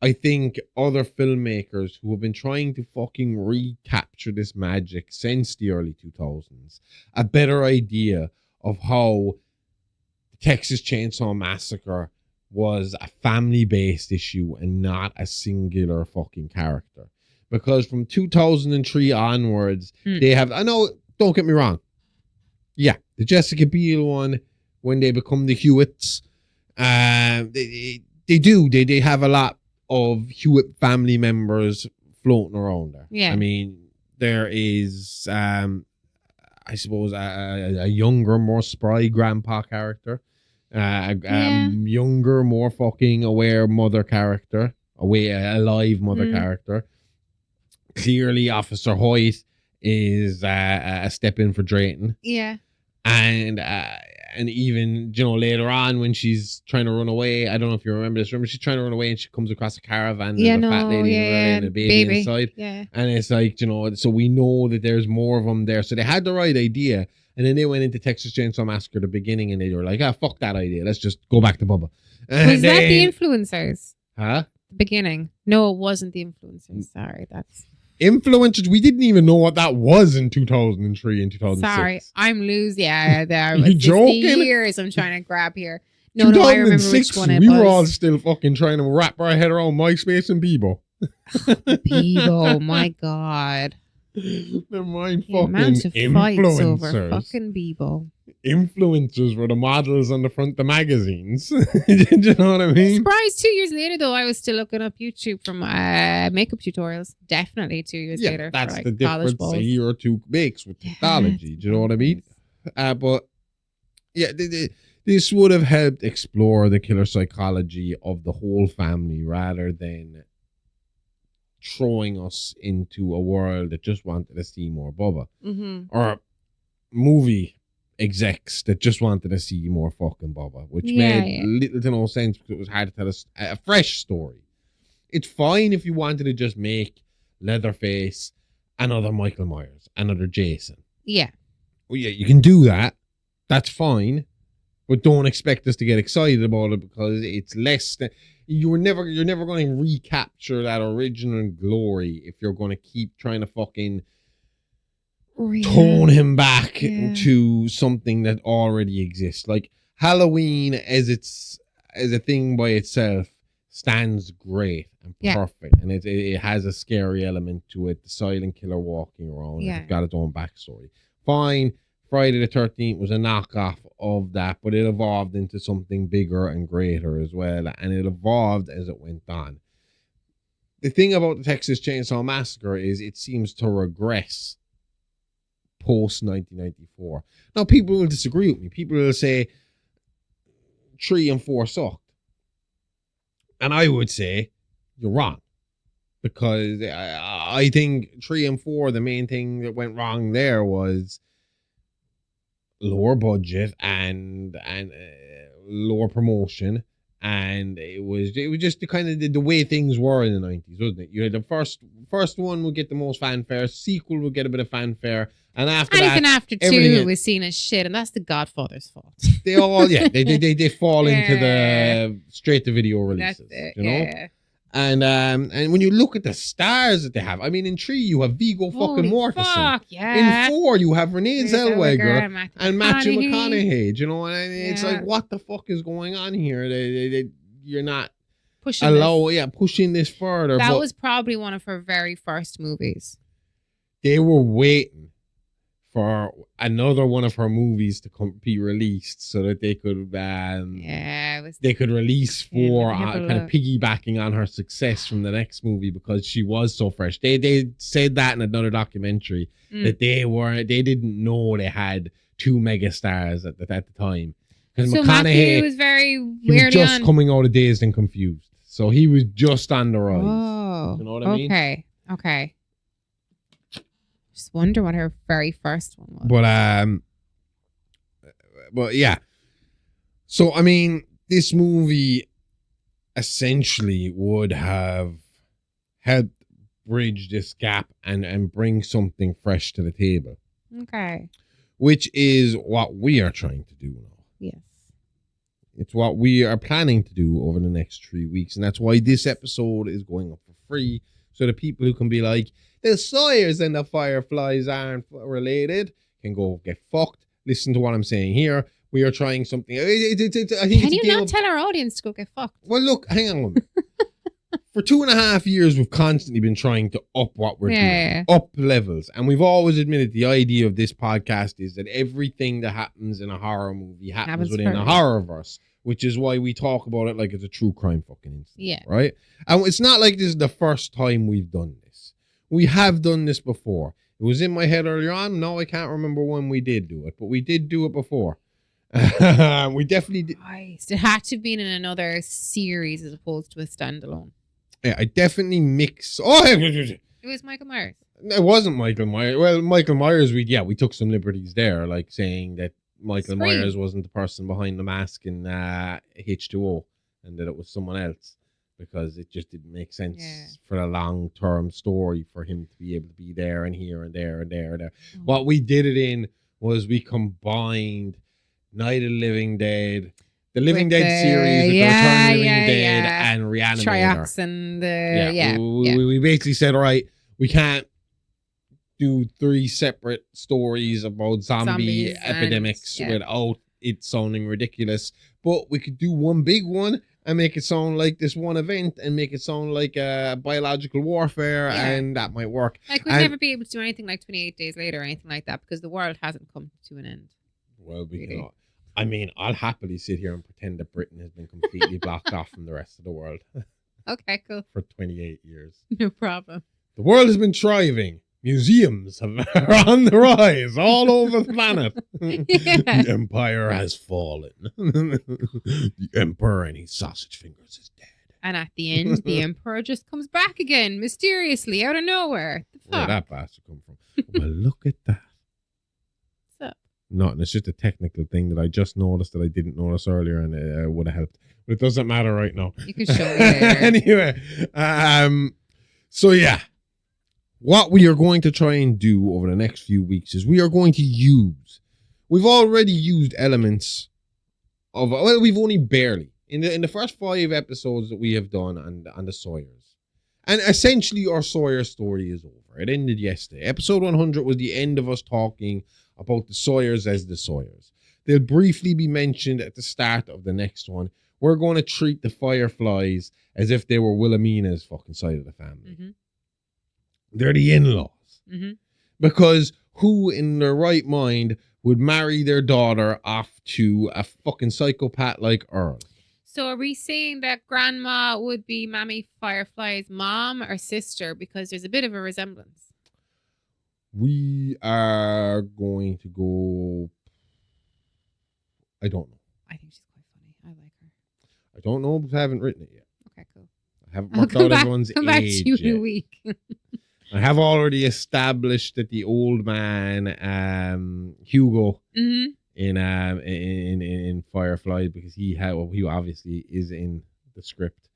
I think, other filmmakers who have been trying to fucking recapture this magic since the early 2000s a better idea of how Texas Chainsaw Massacre was a family-based issue and not a singular fucking character. Because from 2003 onwards, they have, I know, don't get me wrong. Yeah, the Jessica Biel one, when they become the Hewitts, they have a lot of Hewitt family members floating around there. Yeah. I mean, there is, I suppose, a younger, more spry grandpa character. Younger, more fucking aware mother character, alive mother character. Clearly, Officer Hoyt is a step in for Drayton. Yeah, and even later on when she's trying to run away, I don't know if you remember this. Remember, she's trying to run away and she comes across a caravan. And there's a fat lady and a baby inside. Yeah, and it's like so we know that there's more of them there. So they had the right idea. And then they went into Texas Chainsaw Massacre at the beginning and they were like, fuck that idea. Let's just go back to Bubba. Was that the influencers? Huh? The beginning. No, it wasn't the influencers. Sorry, that's... Influencers? We didn't even know what that was in 2003 and 2006. Sorry, I'm losing. Yeah, there. You joking? The years I'm trying to grab here. No, I remember which one it was. We were all still fucking trying to wrap our head around MySpace and Bebo. Bebo, my God. Never mind fucking influencers. Over fucking Bebo. Influencers were the models on the front of the magazines. Do you know what I mean? Surprised 2 years later, though, I was still looking up YouTube from makeup tutorials. Definitely 2 years later. That's for, the difference a year or two makes with technology. Do you know what I mean? But yeah, this would have helped explore the killer psychology of the whole family rather than throwing us into a world that just wanted to see more Bubba. Or movie execs that just wanted to see more fucking Bubba, which made little to no sense because it was hard to tell a fresh story. It's fine if you wanted to just make Leatherface another Michael Myers, another Jason. Yeah. Well, yeah, you can do that. That's fine. But don't expect us to get excited about it because it's less than... You're never going to recapture that original glory if you're going to keep trying to fucking tone him back to something that already exists. Like Halloween as a thing by itself stands great and perfect, and it has a scary element to it. The silent killer walking around, it's got its own backstory. Fine. Friday the 13th was a knockoff of that, but it evolved into something bigger and greater as well, and it evolved as it went on. The thing about the Texas Chainsaw Massacre is it seems to regress post-1994. Now, people will disagree with me. People will say 3 and 4 sucked. And I would say you're wrong. Because I think 3 and 4, the main thing that went wrong there was lower budget and lower promotion, and it was just the kind of the way things were in the 90s, wasn't it? You had the first one would get the most fanfare, sequel would get a bit of fanfare, and after Anything that, after 2 was seen as shit, and that's the Godfather's fault. they all they fall into the straight to video releases. That's it, you know. yeah. And when you look at the stars that they have, I mean, in 3 you have Viggo fucking Mortensen. Fuck, yeah. In 4 you have Renee Zellweger and Matthew McConaughey. McConaughey. You know, and it's like, what the fuck is going on here? You're not pushing this further. That was probably one of her very first movies. They were waiting for another one of her movies to be released so that they could they could release for kind of piggybacking on her success from the next movie, because she was so fresh. They said that in another documentary that they didn't know they had 2 mega stars at the time. Because so McConaughey was very he was just coming out of Dazed and Confused, so he was just on the rise. Oh, you know what I mean? Okay. Just wonder what her very first one was. But yeah. So I mean, this movie essentially would have helped bridge this gap and bring something fresh to the table. Okay. Which is what we are trying to do now. Yes. It's what we are planning to do over the next 3 weeks, and that's why this episode is going up for free, so the people who can be like, the Sawyers and the Fireflies aren't related, can go get fucked. Listen to what I'm saying here. We are trying something. I think can you not tell our audience to go get fucked? Well, look, hang on. For 2.5 years, we've constantly been trying to up what we're doing, up levels. And we've always admitted the idea of this podcast is that everything that happens in a horror movie happens within a horrorverse, which is why we talk about it like it's a true crime fucking incident. Yeah. Right? And it's not like this is the first time we've done this. We have done this before. It was in my head earlier on. No, I can't remember when we did do it, but we did do it before. We definitely did. Christ. It had to have been in another series as opposed to a standalone. Yeah, I definitely mix. Oh, it was Michael Myers. It wasn't Michael Myers. Well, Michael Myers, we took some liberties there, like saying that Michael Myers wasn't the person behind the mask in H2O, and that it was someone else, because it just didn't make sense for a long-term story for him to be able to be there and here and there and there and there. What we did it in was we combined Night of the Living Dead, the Living Dead series, the Return of the Living Dead, and Reanimator. Triax and we basically said, all right, we can't do 3 separate stories about zombie epidemics without it sounding ridiculous, but we could do one big one and make it sound like this one event and make it sound like biological warfare, and that might work. Like, we'd never be able to do anything like 28 Days Later or anything like that, because the world hasn't come to an end. Well, we cannot. I mean, I'll happily sit here and pretend that Britain has been completely blocked off from the rest of the world. Okay, cool. For 28 years. No problem. The world has been thriving. Museums are on the rise all over the planet. The empire has fallen. The emperor and his sausage fingers is dead. And at the end, the emperor just comes back again, mysteriously, out of nowhere. The fuck? Where'd that bastard come from? Well, look at that. What's up? Nothing. It's just a technical thing that I just noticed that I didn't notice earlier, and it would have helped. But it doesn't matter right now. You can show me later. Anyway, so yeah. What we are going to try and do over the next few weeks is we are going to use, we've already used elements of, well, we've only barely, in the first 5 episodes that we have done on the Sawyers. And essentially our Sawyer story is over. It ended yesterday. Episode 100 was the end of us talking about the Sawyers as the Sawyers. They'll briefly be mentioned at the start of the next one. We're going to treat the Fireflies as if they were Wilhelmina's fucking side of the family. Mm-hmm. They're the in-laws. Mm-hmm. Because who in their right mind would marry their daughter off to a fucking psychopath like Earl? So are we saying that Grandma would be Mammy Firefly's mom or sister? Because there's a bit of a resemblance. We are going to go... I don't know. I think she's quite funny. I like her. I don't know because I haven't written it yet. Okay, cool. I haven't I'll worked out everyone's come back age to you in yet. a week. I have already established that the old man, Hugo, Hmm. in Firefly, because he obviously is in the script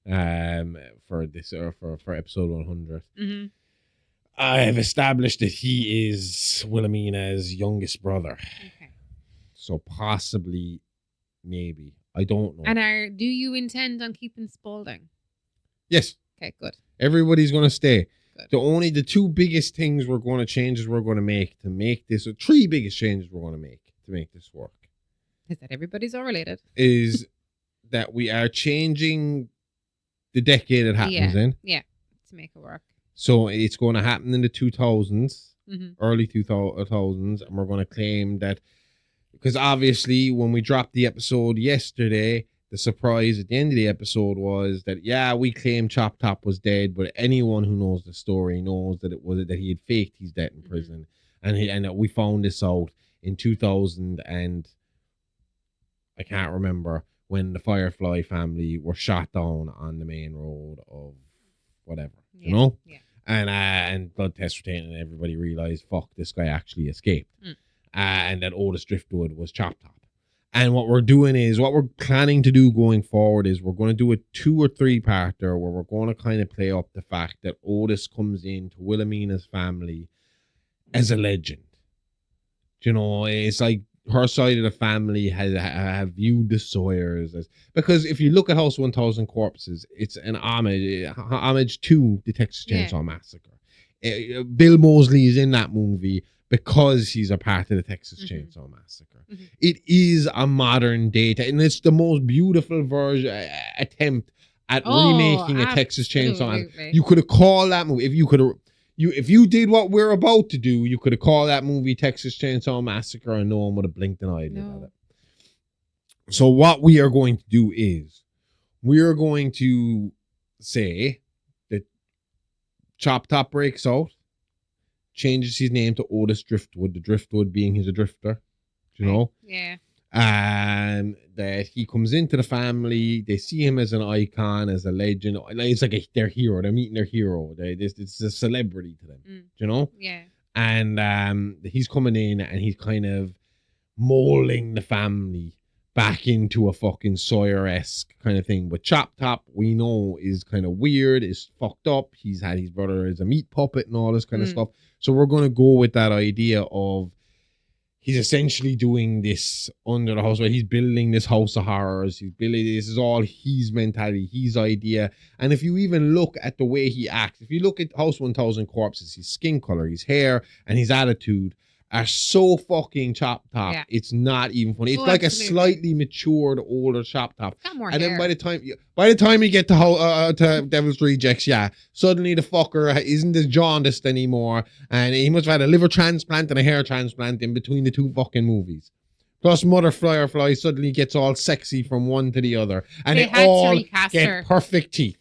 for this, or for episode 100. Hmm. I have established that he is Wilhelmina's youngest brother. Okay. So possibly, maybe. I don't know. And do you intend on keeping Spaulding? Yes, Okay, good. everybody's going to stay. Good. The two biggest things we're going to changes we're going to make this, or three biggest changes we're going to make this work, Is that everybody's all related? is that we are changing the decade it happens in. Yeah, to make it work. So it's going to happen in the 2000s, Hmm. early 2000s, and we're going to claim that, because obviously when we dropped the episode yesterday, the surprise at the end of the episode was that, yeah, we claimed Chop Top was dead, but anyone who knows the story knows that that he had faked his death in prison, and that we found this out in 2000, and I can't remember, when the Firefly family were shot down on the main road of whatever, you know? Yeah. And blood tests were taken, and everybody realized, fuck, this guy actually escaped. And that Otis Driftwood was Chop Top. And what we're planning to do going forward is we're going to do a 2 or 3 parter where we're going to kind of play up the fact that Otis comes into Wilhelmina's family as a legend. You know, it's like her side of the family have viewed the Sawyers as, because if you look at House 1000 Corpses, it's an homage to the Texas Chainsaw Massacre. Bill Moseley is in that movie because he's a part of the Texas Chainsaw Massacre. It is a modern day, and it's the most beautiful attempt at remaking a Texas Chainsaw Massacre. You could have called that movie, if you did what we're about to do, you could have called that movie Texas Chainsaw Massacre and no one would have blinked an eye about it. So what we are going to do is we are going to say that Chop Top breaks out, changes his name to Otis Driftwood, the Driftwood being he's a drifter, you know? Yeah. And that he comes into the family, they see him as an icon, as a legend. It's like their hero. They're meeting their hero. It's a celebrity to them, you know? Yeah. And he's coming in and he's kind of molding the family back into a fucking Sawyer-esque kind of thing. But Chop Top, we know, is kind of weird, is fucked up. He's had his brother as a meat puppet and all this kind of stuff. So we're going to go with that idea of he's essentially doing this under the house, where he's building this house of horrors. This is all his mentality, his idea. And if you even look at the way he acts, if you look at House 1000 Corpses, his skin color, his hair, and his attitude are so fucking Chop Top. Yeah. It's not even funny. It's like absolutely a slightly matured, older Chop Top. Got more and hair. Then by the time you get to Devil's Rejects, yeah, suddenly the fucker isn't as jaundiced anymore, and he must have had a liver transplant and a hair transplant in between the 2 fucking movies. Plus, Mother Firefly suddenly gets all sexy from one to the other, and they all get perfect teeth.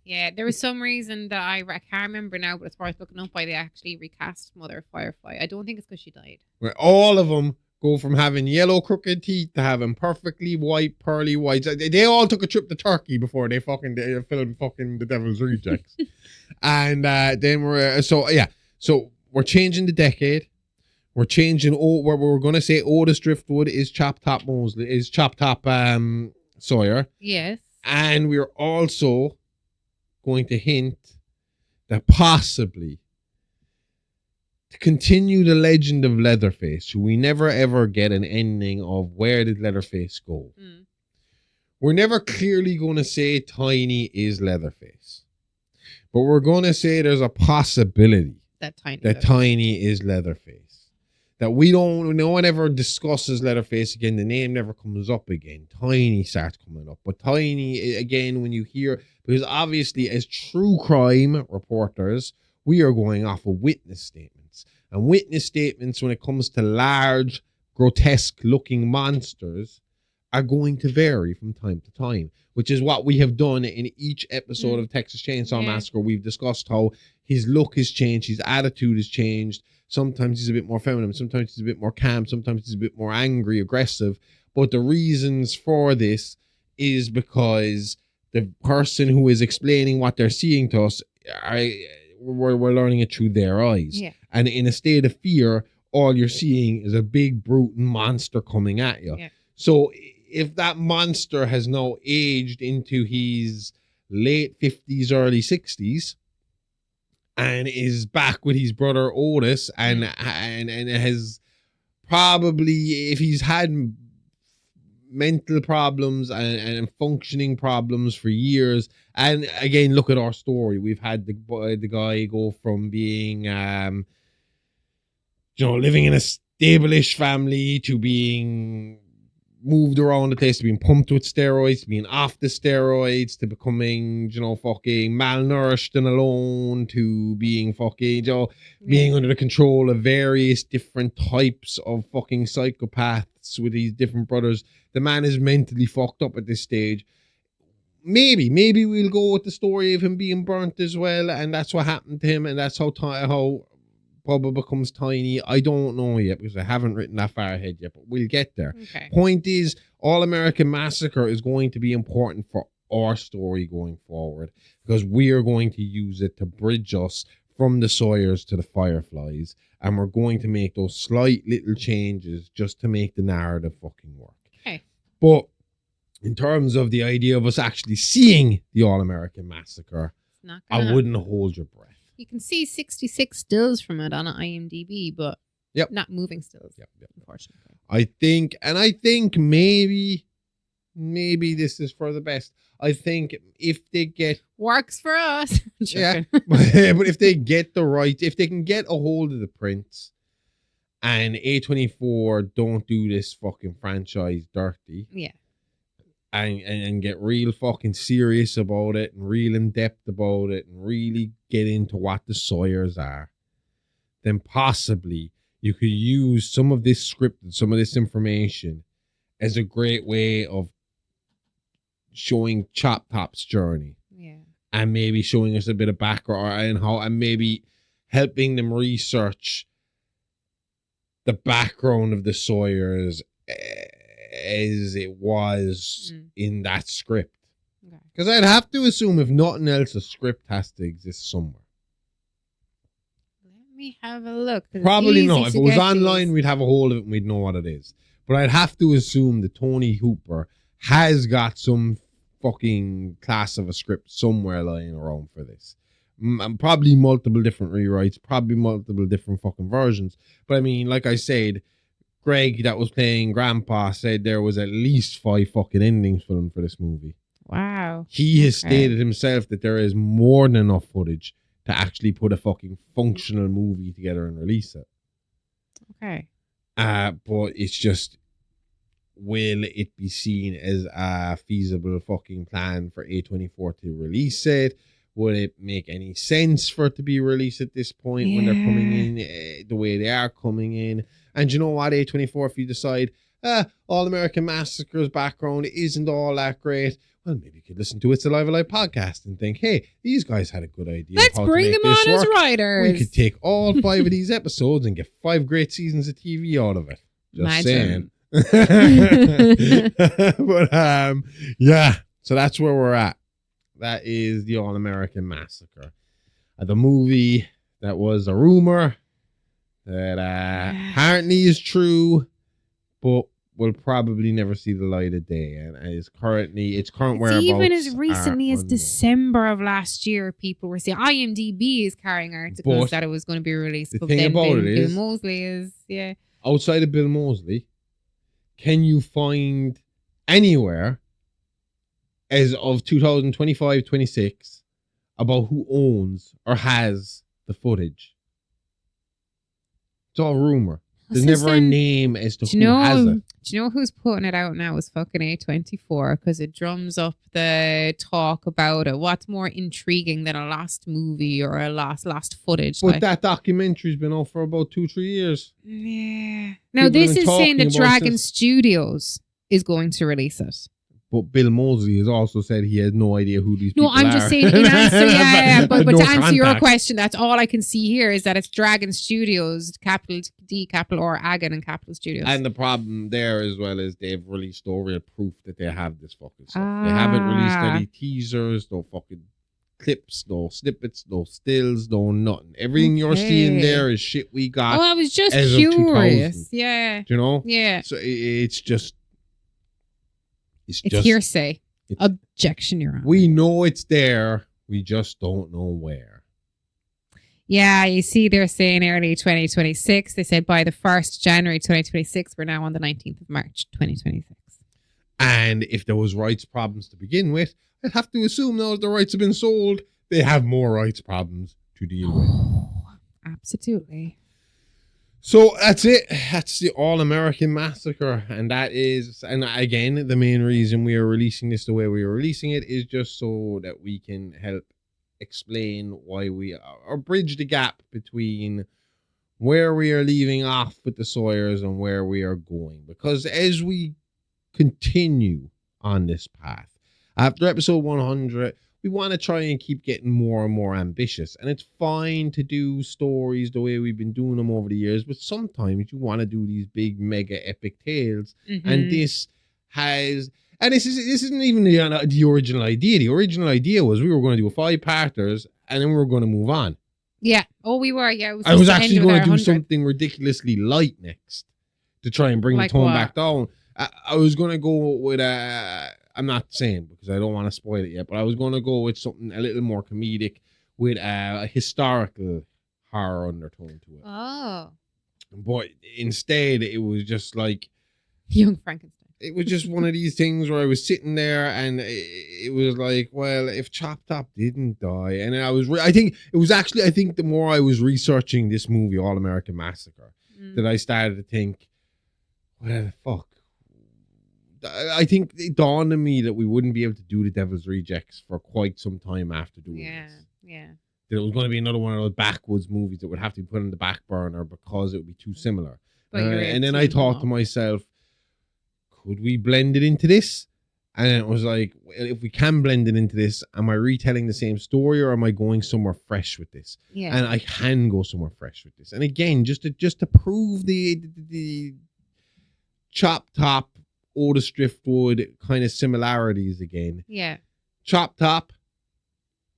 Yeah, there was some reason that I can't remember now, but it's worth looking up why they actually recast Mother Firefly. I don't think it's because she died. Where all of them go from having yellow crooked teeth to having perfectly white, pearly whites. They all took a trip to Turkey before they filmed fucking The Devil's Rejects. And then so we're changing the decade. We're changing where we're gonna say Otis Driftwood is Chop Top Sawyer. Yes. And we're also going to hint that possibly to continue the legend of Leatherface, who we never ever get an ending of where did Leatherface go. We're never clearly going to say Tiny is Leatherface, but we're going to say there's a possibility that Tiny is Leatherface. That no one ever discusses Leatherface again. The name never comes up again. Tiny starts coming up. But Tiny, again, when you hear, because obviously as true crime reporters, we are going off of witness statements. And witness statements, when it comes to large, grotesque looking monsters, are going to vary from time to time, which is what we have done in each episode of Texas Chainsaw Massacre. We've discussed how his look has changed, his attitude has changed. Sometimes he's a bit more feminine, sometimes he's a bit more calm, sometimes he's a bit more angry, aggressive. But the reasons for this is because the person who is explaining what they're seeing to us, we're learning it through their eyes. Yeah. And in a state of fear, all you're seeing is a big brute monster coming at you. Yeah. So if that monster has now aged into his late 50s, early 60s, and is back with his brother Otis, and has probably, if he's had mental problems and functioning problems for years, and again, look at our story. We've had the guy go from being living in a stable-ish family to being moved around the place, to being pumped with steroids, to being off the steroids, to becoming, fucking malnourished and alone, to being fucking, being under the control of various different types of fucking psychopaths with these different brothers. The man is mentally fucked up at this stage. Maybe we'll go with the story of him being burnt as well, and that's what happened to him, and that's how Bubba becomes tiny. I don't know yet because I haven't written that far ahead yet, but we'll get there. Okay. Point is, All-American Massacre is going to be important for our story going forward, because we are going to use it to bridge us from the Sawyers to the Fireflies, and we're going to make those slight little changes just to make the narrative fucking work. Okay. But in terms of the idea of us actually seeing the All-American Massacre, I wouldn't hold your breath. You can see 66 stills from it on IMDb, but not moving stills, unfortunately. I think maybe this is for the best. I think if they get... Works for us. Yeah, but if they get if they can get a hold of the prints, and A24 don't do this fucking franchise dirty. Yeah. And get real fucking serious about it, and real in depth about it, and really get into what the Sawyers are, then possibly you could use some of this script and some of this information as a great way of showing Chop Top's journey. Yeah. And maybe showing us a bit of background and maybe helping them research the background of the Sawyers as it was in that script. Because I'd have to assume, if nothing else, a script has to exist somewhere. Let me have a look. Probably not. If it was online, we'd have a hold of it and we'd know what it is. But I'd have to assume that Tony Hooper has got some fucking class of a script somewhere lying around for this. Probably multiple different rewrites, probably multiple different fucking versions. But I mean, like I said, Greg, that was playing Grandpa, said there was at least 5 fucking endings for them for this movie. Wow. He has stated himself that there is more than enough footage to actually put a fucking functional movie together and release it. Okay. But it's just, will it be seen as a feasible fucking plan for A24 to release it? Would it make any sense for it to be released at this point when they're coming in the way they are coming in? And you know what, A24, if you decide, All-American Massacre's background isn't all that great, well, maybe you could listen to It's Alive Alive podcast and think, hey, these guys had a good idea. Let's bring them on as writers. We could take all 5 of these episodes and get 5 great seasons of TV out of it. Just saying. But yeah, so that's where we're at. That is the All-American Massacre. The movie that was a rumor that apparently is true, but will probably never see the light of day, and its current whereabouts. Even as recently as December of last year, people were saying IMDb is carrying articles that it was going to be released. The thing about it is, Bill Moseley is outside of Bill Moseley, can you find anywhere as of 2025-26 about who owns or has the footage? It's all rumor. There's never a name as to who has it. Do you know who's putting it out now? Is fucking A24, because it drums up the talk about it. What's more intriguing than a lost movie or a lost footage? But that documentary's been out for about 2-3 years. Yeah. Now this is saying that Dragon Studios is going to release it. But Bill Moseley has also said he has no idea who these people No, I'm are. just saying in answer, yeah. But No to answer your contact. question, that's all I can see here is that it's Dragon Studios, capital D, capital R, Agon, and capital Studios. And the problem there as well is they've released no real proof that they have this fucking stuff. They haven't released any teasers, no fucking clips, no snippets, no stills, no nothing. Everything you're seeing Okay. there is shit we got. Oh, I was just as of curious. 2000. Yeah. Do you know? Yeah. So it's just. It's just hearsay. it's- Objection, Your Honor. We know it's there. We just don't know where. Yeah, you see, they're saying early 2026. They said by the 1st January 2026. We're now on the 19th of March 2026. And if there was rights problems to begin with, I'd have to assume now that the rights have been sold, they have more rights problems to deal with. Absolutely. So that's it. That's the All-American Massacre. And that is, and again, the main reason we are releasing this the way we are releasing it is just so that we can help explain why we are, or bridge the gap between where we are leaving off with the Sawyers and where we are going. Because as we continue on this path, after episode 100, we want to try and keep getting more and more ambitious. And it's fine to do stories the way we've been doing them over the years, but sometimes you want to do these big, mega epic tales. And this has, and this isn't even the original idea. The original idea was we were going to do 5-parters and then we were going to move on. Yeah. Oh, we were. Yeah. I was actually going to do something ridiculously light next to try and bring Like the tone what? back down. I was going to go with I'm not saying because I don't want to spoil it yet, but I was going to go with something a little more comedic with a historical horror undertone to it. Oh. But instead, it was just like, Young Frankenstein. it was just one of these things where I was sitting there and it was like, well, if Chop Top didn't die, and I was, I think the more I was researching this movie, All American Massacre, that I started to think, well, fuck. I think it dawned on me that we wouldn't be able to do the Devil's Rejects for quite some time after doing this. Yeah. That it was going to be another one of those backwoods movies that would have to be put on the back burner because it would be too similar. But you're And then able I to thought know. to myself, could we blend it into this? And it was like, well, if we can blend it into this, am I retelling the same story or am I going somewhere fresh with this? Yeah. And I can go somewhere fresh with this. And again, just to prove the Chop Top, Otis Driftwood kind of similarities again. Yeah. Chop Top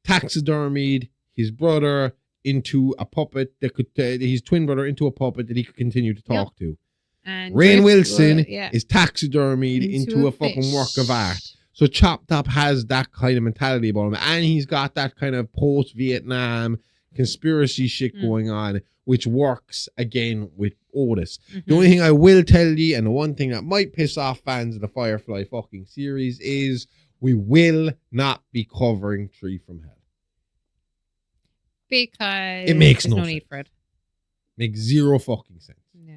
taxidermied his brother into a puppet that could, his twin brother into a puppet that he could continue to talk to. And Rainn Driftwood, Wilson yeah. is taxidermied into a fucking fish. work of art. So Chop Top has that kind of mentality about him. And he's got that kind of post-Vietnam conspiracy shit going on, which works again with Otis. The only thing I will tell you, and the one thing that might piss off fans of the Firefly fucking series, is we will not be covering Tree from Hell. Because It makes there's no no need sense. for it. Makes zero fucking sense. No.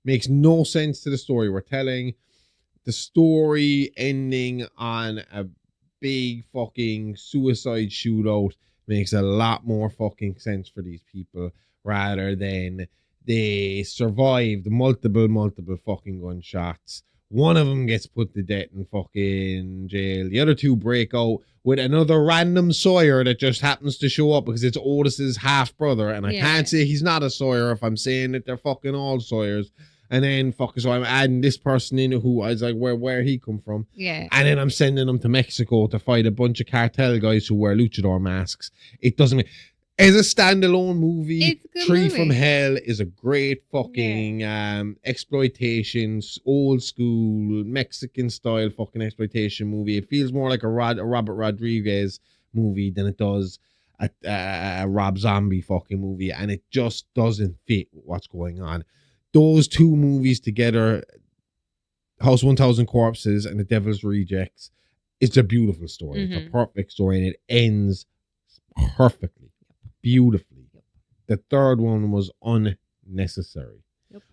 Makes no sense to the story we're telling. The story ending on a big fucking suicide shootout makes a lot more fucking sense for these people rather than they survived multiple fucking gunshots. One of them gets put to death in fucking jail. The other two break out with another random Sawyer that just happens to show up because it's Otis's half brother. And I can't say he's not a Sawyer if I'm saying that they're fucking all Sawyers. And then so I'm adding this person in who I was like, where he come from? Yeah. And then I'm sending them to Mexico to fight a bunch of cartel guys who wear luchador masks. It doesn't make... As a standalone movie, It's a good Tree movie. from Hell is a great fucking exploitation, old school Mexican style fucking exploitation movie. It feels more like a Robert Rodriguez movie than it does a Rob Zombie fucking movie, and it just doesn't fit with what's going on. Those two movies together, House 1000 Corpses and The Devil's Rejects, it's a beautiful story. It's a perfect story, and it ends perfectly, beautifully. The third one was unnecessary.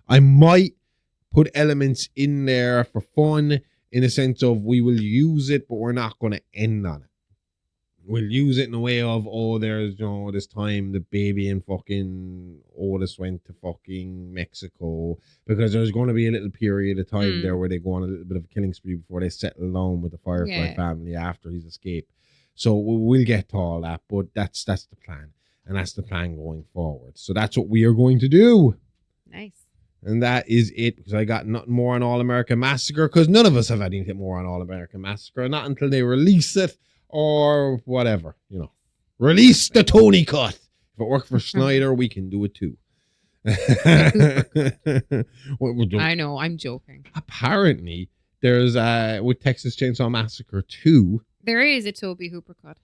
I might put elements in there for fun in the sense of we will use it, but we're not going to end on it. we'll use it in a way of, oh, there's, this time the baby and fucking Otis went to fucking Mexico, because there's going to be a little period of time there where they go on a little bit of a killing spree before they settle down with the Firefly family after his escape. So we'll get to all that, but that's the plan, and that's the plan going forward. So that's what we are going to do. Nice. And that is it, because I got nothing more on All American Massacre, because none of us have anything more on All American Massacre, not until they release it or whatever, Release the Tony cut. If it worked for Snyder, we can do it too. I know, I'm joking. Apparently, there's with Texas Chainsaw Massacre 2. There is a Toby Hooper cut.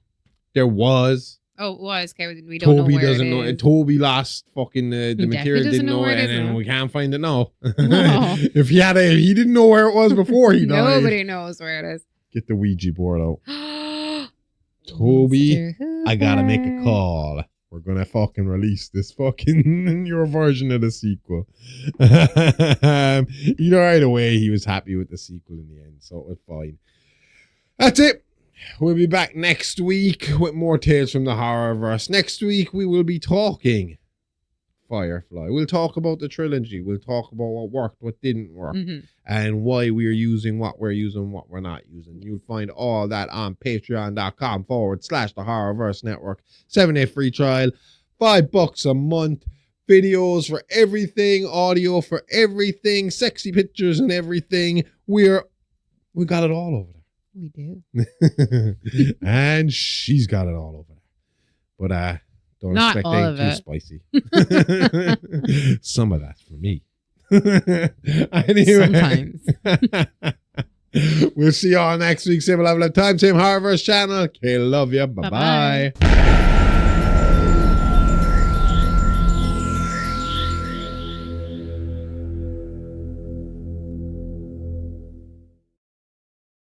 There was. Oh, it was. Okay, we don't know Toby where doesn't it know. is. Toby lost fucking the material. Didn't know where it, it is and now. we can't find it now. No. If he didn't know where it was before he died. Nobody knows where it is. Get the Ouija board out. Toby, I gotta make a call. We're gonna fucking release this fucking your version of the sequel. Right away, he was happy with the sequel in the end, so it was fine. That's it. We'll be back next week with more tales from the Horrorverse. Next week, we will be talking Firefly. We'll talk about the trilogy. We'll talk about what worked, what didn't work, and why we're using what we're using, what we're not using. You'll find all that on patreon.com/the Horrorverse Network. 7-day free trial, $5 a month. Videos for everything, audio for everything, sexy pictures and everything. We got it all over there. We do. And she's got it all over there. But don't Not expect all anything of too spicy. Some of that's for me. Anyway. Sometimes. We'll see you all next week. Same level of time, same Horrorverse channel. Okay, love you. Bye-bye. Bye-bye.